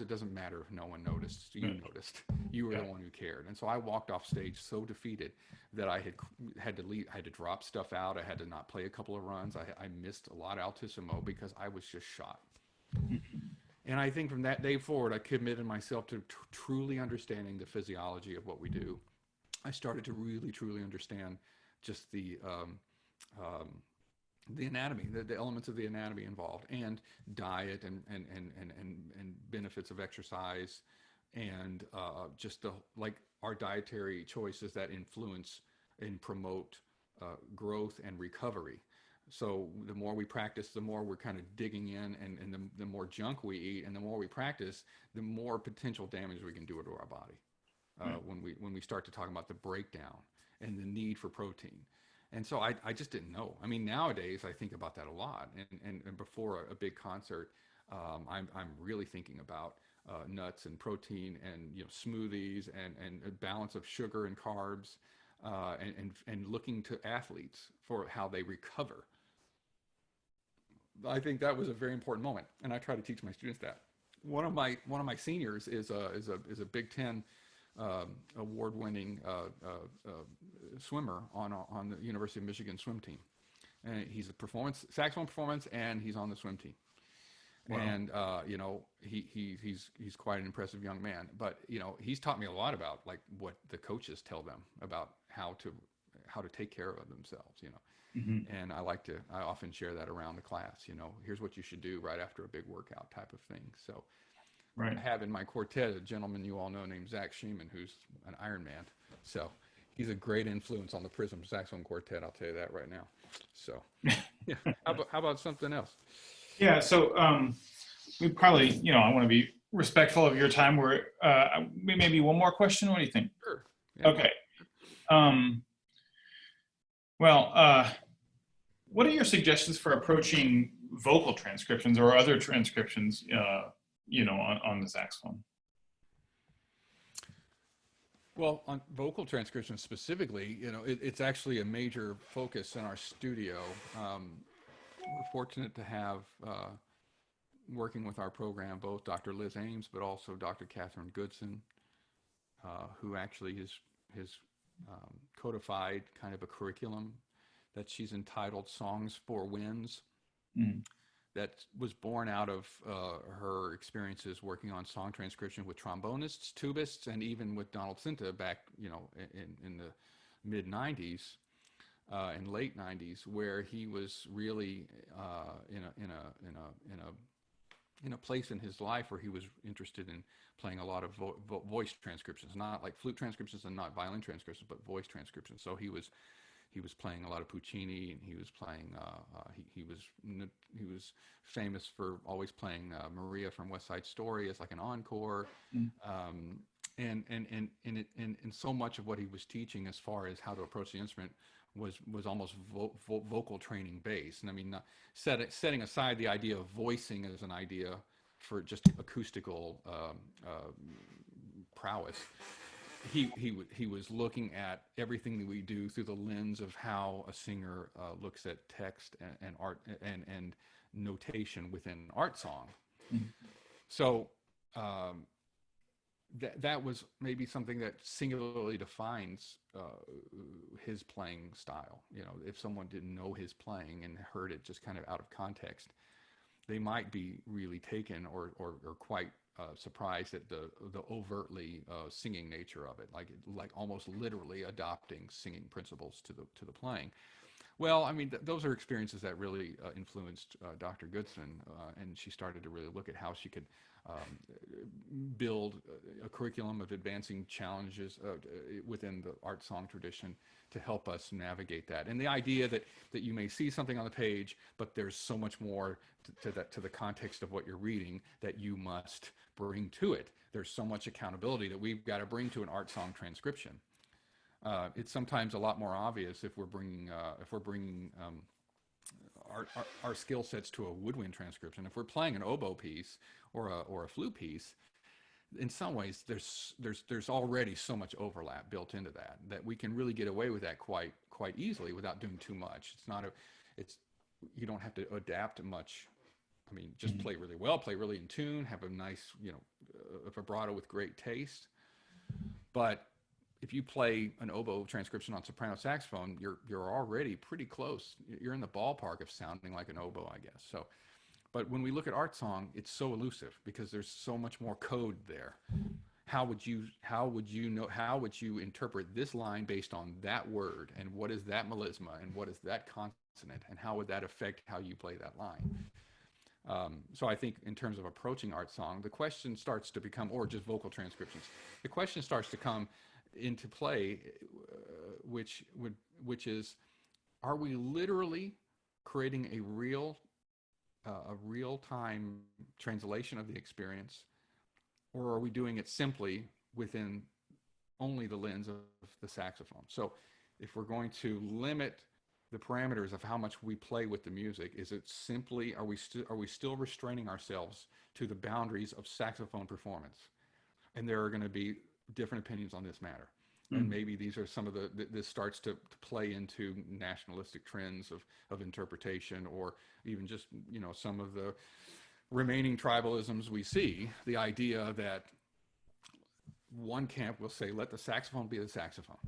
S2: it doesn't matter if no one noticed. You noticed. You were the one who cared. And so I walked off stage so defeated that I had to leave. I had to drop stuff out. I had to not play a couple of runs. I missed a lot of altissimo because I was just shot. And I think from that day forward, I committed myself to truly understanding the physiology of what we do. I started to really, truly understand just the anatomy, the elements of the anatomy involved, and diet and benefits of exercise, and just our dietary choices that influence and promote growth and recovery. So the more we practice, the more we're kind of digging in, and the more junk we eat, and the more we practice, the more potential damage we can do to our body. When we start to talk about the breakdown and the need for protein. And so I just didn't know. I mean, nowadays I think about that a lot. And before a big concert, I'm really thinking about nuts and protein and smoothies and a balance of sugar and carbs, and looking to athletes for how they recover. I think that was a very important moment, and I try to teach my students that. One of my seniors is a Big Ten award-winning swimmer on the University of Michigan swim team, and he's a saxophone performance, and he's on the swim team. Wow. And he's quite an impressive young man. But he's taught me a lot about what the coaches tell them about how to take care of themselves. Mm-hmm. And I often share that around the class. Here's what you should do right after a big workout, type of thing. So. Right. I have in my quartet a gentleman you all know named Zach Sheeman, who's an Ironman. So he's a great influence on the Prism Saxophone Quartet. I'll tell you that right now. So, yeah. How about something else?
S1: Yeah. So we probably, I want to be respectful of your time. Maybe one more question. What do you think?
S2: Sure. Yeah,
S1: okay. What are your suggestions for approaching vocal transcriptions or other transcriptions? On the saxophone?
S2: Well, on vocal transcriptions specifically, it's actually a major focus in our studio. We're fortunate to have, working with our program, both Dr. Liz Ames, but also Dr. Catherine Goodson, who actually has codified kind of a curriculum that she's entitled Songs for Winds. Mm. That was born out of her experiences working on song transcription with trombonists, tubists, and even with Donald Cinta back, in the mid '90s and late '90s, where he was really in a place in his life where he was interested in playing a lot of voice transcriptions, not like flute transcriptions and not violin transcriptions, but voice transcriptions. So he was playing a lot of Puccini, and he was playing. He was famous for always playing Maria from West Side Story as like an encore, and so much of what he was teaching as far as how to approach the instrument was almost vocal training based. And I mean, setting aside the idea of voicing as an idea for just acoustical prowess. He was looking at everything that we do through the lens of how a singer looks at text and art and notation within art song. Mm-hmm. So that was maybe something that singularly defines his playing style. If someone didn't know his playing and heard it just kind of out of context, they might be really taken or quite surprised at the overtly singing nature of it, like almost literally adopting singing principles to the playing. Well, I mean, those are experiences that really influenced Dr. Goodson, and she started to really look at how she could build a curriculum of advancing challenges within the art song tradition to help us navigate that. And the idea that you may see something on the page, but there's so much more to the context of what you're reading that you must bring to it. There's so much accountability that we've got to bring to an art song transcription. It's sometimes a lot more obvious if we're bringing our skill sets to a woodwind transcription. If we're playing an oboe piece or a flute piece, in some ways there's already so much overlap built into that we can really get away with that quite easily without doing too much. It's you don't have to adapt much. I mean, just play really well, play really in tune, have a nice, a vibrato with great taste. But if you play an oboe transcription on soprano saxophone, you're already pretty close. You're in the ballpark of sounding like an oboe, I guess. So, but when we look at art song, it's so elusive because there's so much more code there. How would you interpret this line based on that word, and what is that melisma, and what is that consonant, and how would that affect how you play that line? So I think in terms of approaching art song, the question starts to become, or just vocal transcriptions, the question starts to come into play, which is, are we literally creating a real-time translation of the experience, or are we doing it simply within only the lens of the saxophone? So if we're going to limit the parameters of how much we play with the music, is it simply, are we still restraining ourselves to the boundaries of saxophone performance? And there are going to be different opinions on this matter. And maybe these are some of this starts to play into nationalistic trends of interpretation, or even just, some of the remaining tribalisms we see, the idea that one camp will say, let the saxophone be the saxophone,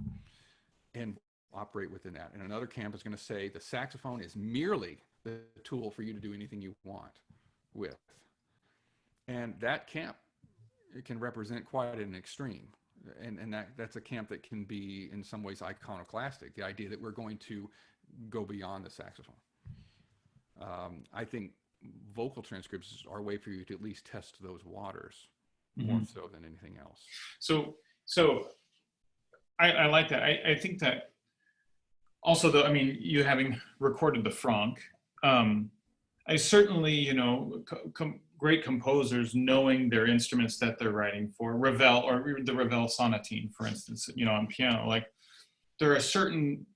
S2: and operate within that. And another camp is going to say the saxophone is merely the tool for you to do anything you want with. And that camp, it can represent quite an extreme. And that's a camp that can be in some ways iconoclastic, the idea that we're going to go beyond the saxophone. I think vocal transcriptions are a way for you to at least test those waters more so than anything else.
S1: So I like that. I think that also, though, I mean, you having recorded the Franck, I certainly, great composers knowing their instruments that they're writing for, Ravel, or the Ravel sonatine, for instance, on piano, like there are certain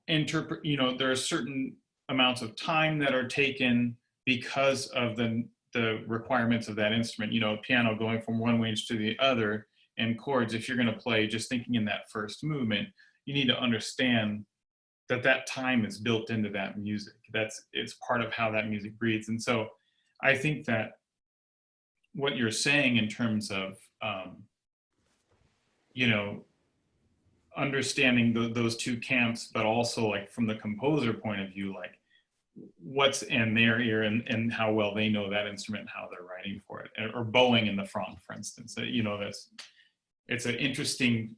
S1: there are certain amounts of time that are taken because of the requirements of that instrument, piano going from one range to the other, and chords, if you're going to play just thinking in that first movement, you need to understand that time is built into that music. It's part of how that music breathes. And so I think that what you're saying in terms of, understanding those two camps, but also like from the composer point of view, like what's in their ear and how well they know that instrument and how they're writing for it, or bowing in the Franck, for instance, it's an interesting,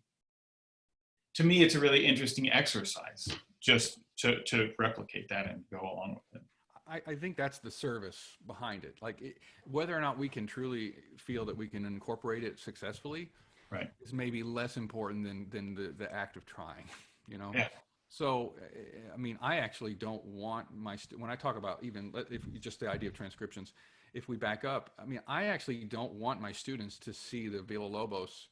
S1: to me, it's a really interesting exercise just to replicate that and go along with it.
S2: I think that's the service behind it. Whether or not we can truly feel that we can incorporate it successfully,
S1: right,
S2: is maybe less important than the act of trying,
S1: Yeah.
S2: So, I mean, I actually don't want when I talk about if just the idea of transcriptions, if we back up, I mean, I actually don't want my students to see the Villa-Lobos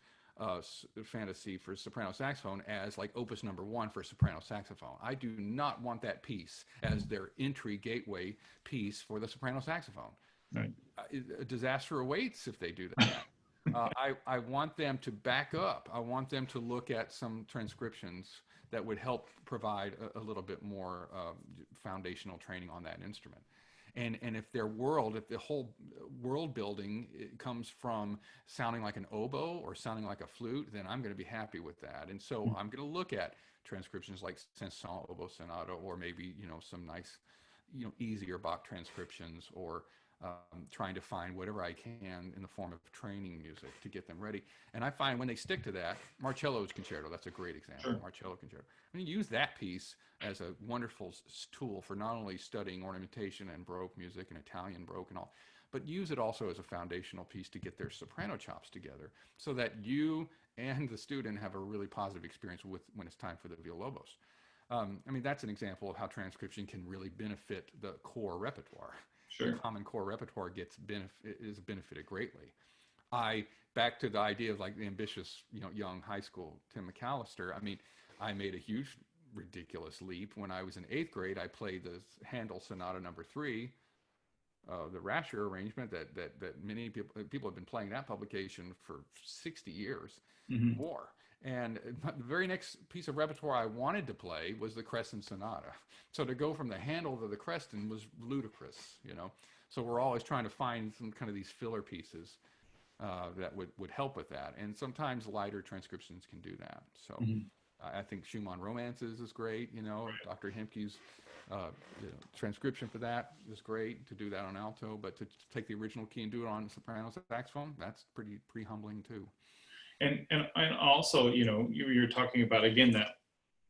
S2: fantasy for soprano saxophone as like opus number 1 for soprano saxophone. I do not want that piece as their entry gateway piece for the soprano saxophone.
S1: Right.
S2: A disaster awaits if they do that. I want them to back up. I want them to look at some transcriptions that would help provide a little bit more foundational training on that instrument. And if the whole world building comes from sounding like an oboe or sounding like a flute, then I'm going to be happy with that. And so I'm going to look at transcriptions like Saint-Saëns oboe sonata, or maybe some nice easier Bach transcriptions, or trying to find whatever I can in the form of training music to get them ready. And I find when they stick to that, Marcello's Concerto, that's a great example. Sure. Marcello Concerto. I mean, use that piece as a wonderful tool for not only studying ornamentation and Baroque music and Italian Baroque and all, but use it also as a foundational piece to get their soprano chops together, so that you and the student have a really positive experience when it's time for the Villa-Lobos. I mean, that's an example of how transcription can really benefit the core repertoire.
S1: Sure.
S2: The common core repertoire is benefited greatly. Back to the idea of like the ambitious, young high school Tim McAllister. I mean, I made a huge, ridiculous leap when I was in 8th grade. I played the Handel Sonata Number 3 the Rasher arrangement that many people have been playing that publication for 60 years more. And the very next piece of repertoire I wanted to play was the Crescent Sonata. So to go from the Handel to the Crescent was ludicrous, you know. So we're always trying to find some kind of these filler pieces that would help with that. And sometimes lighter transcriptions can do that. So I think Schumann Romances is great, you know. Dr. Hemke's transcription for that is great, to do that on alto, but to take the original key and do it on soprano saxophone, that's pretty humbling too.
S1: And also, you know, you're talking about, again, that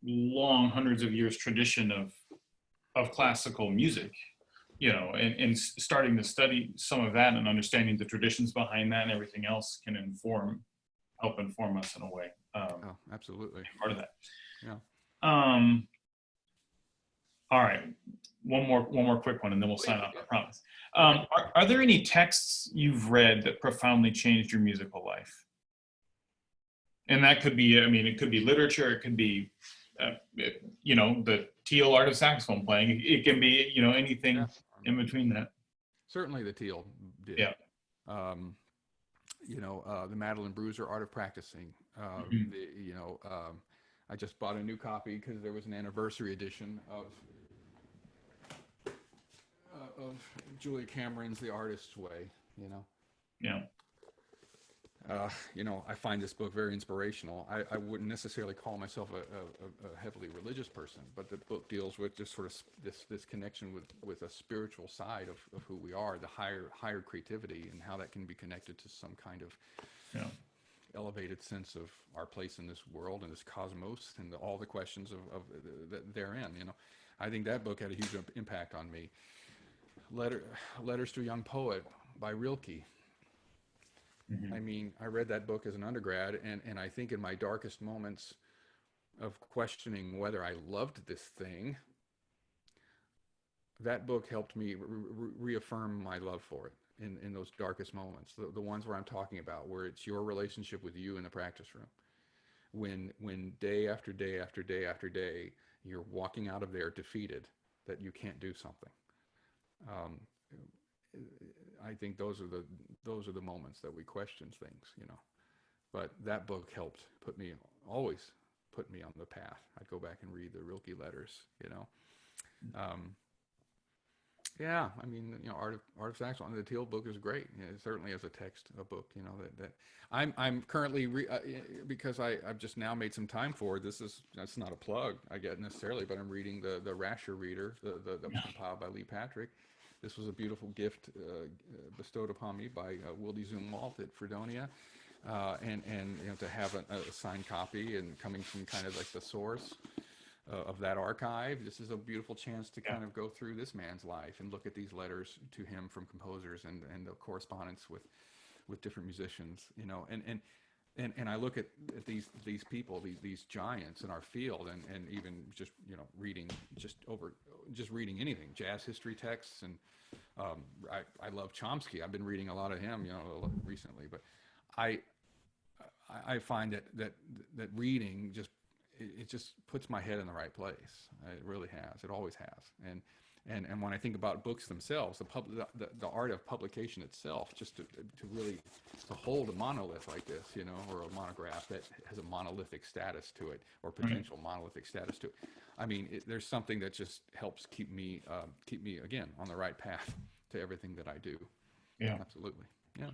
S1: long hundreds of years tradition of classical music, you know, and starting to study some of that and understanding the traditions behind that and everything else can help inform us in a way.
S2: Oh, absolutely.
S1: Part of that.
S2: Yeah.
S1: All right. One more quick one, and then we'll sign off, I promise. Are there any texts you've read that profoundly changed your musical life? And that could be, I mean, it could be literature, it could be, you know, the teal art of saxophone playing. It can be, you know, anything in between that.
S2: Certainly the teal did.
S1: Yeah.
S2: You know, the Madeline Bruiser Art of Practicing. You know, I just bought a new copy because there was an anniversary edition of Julia Cameron's The Artist's Way, you know.
S1: Yeah.
S2: You know, I find this book very inspirational. I wouldn't necessarily call myself a heavily religious person, but the book deals with just sort of this connection with a spiritual side of who we are, the higher creativity, and how that can be connected to some kind of elevated sense of our place in this world and this cosmos and all the questions of therein. You know, I think that book had a huge impact on me. Letters to a Young Poet by Rilke. I mean, I read that book as an undergrad, and I think in my darkest moments of questioning whether I loved this thing, that book helped me reaffirm my love for it in those darkest moments, the ones where I'm talking about, where it's your relationship with you in the practice room. When day after day after day after day, you're walking out of there defeated that you can't do something. I think those are the moments that we question things, you know. But that book helped always put me on the path. I'd go back and read the Rilke letters, you know. Yeah, I mean, you know, Art of Saxophone. The Teal book is great. You know, certainly as a book, you know, that I'm currently because I've just now made some time for it. That's not a plug, I get necessarily, but I'm reading the Rasher Reader, that was compiled by Lee Patrick. This was a beautiful gift bestowed upon me by Wilde Zumwalt at Fredonia, and you know, to have a signed copy and coming from kind of like the source of that archive. This is a beautiful chance to kind of go through this man's life and look at these letters to him from composers and the correspondence with different musicians, you know, and I look at these people, these giants in our field, and even just, you know, reading anything, jazz history texts, and I love Chomsky. I've been reading a lot of him, you know, recently, but I find that reading just puts my head in the right place. It really has. It always has. And when I think about books themselves, the art of publication itself, just to really hold a monolith like this, you know, or a monograph that has a monolithic status to it, or potential monolithic status to it. I mean, there's something that just helps keep me again on the right path to everything that I do.
S1: Yeah,
S2: absolutely. Yeah.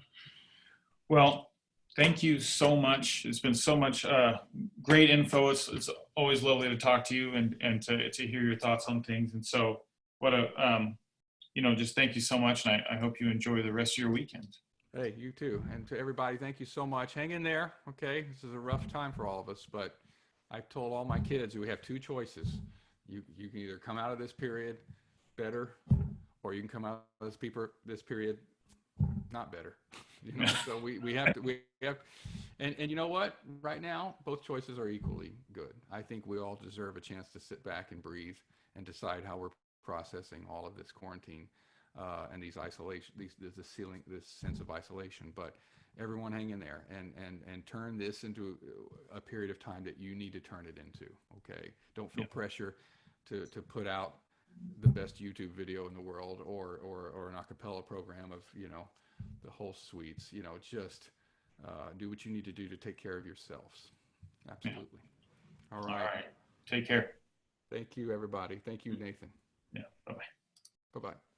S1: Well, thank you so much. It's been so much great info. It's always lovely to talk to you and to hear your thoughts on things. And so, you know, just thank you so much, and I hope you enjoy the rest of your weekend.
S2: Hey, you too. And to everybody, thank you so much. Hang in there, okay? This is a rough time for all of us, but I've told all my kids we have two choices. You can either come out of this period better, or you can come out of this period not better. You know, so we have and you know what? Right now, both choices are equally good. I think we all deserve a chance to sit back and breathe and decide how we're processing all of this quarantine and these isolation, this sense of isolation. But everyone hang in there and turn this into a period of time that you need to turn it into. Okay, don't feel pressure to put out the best YouTube video in the world, or an a cappella program of, you know, the whole suites. You know, just do what you need to do to take care of yourselves. Absolutely.
S1: Yeah.
S2: All right.
S1: All right. Take care.
S2: Thank you, everybody. Thank you, Nathan.
S1: Yeah. Bye-bye.
S2: Bye-bye.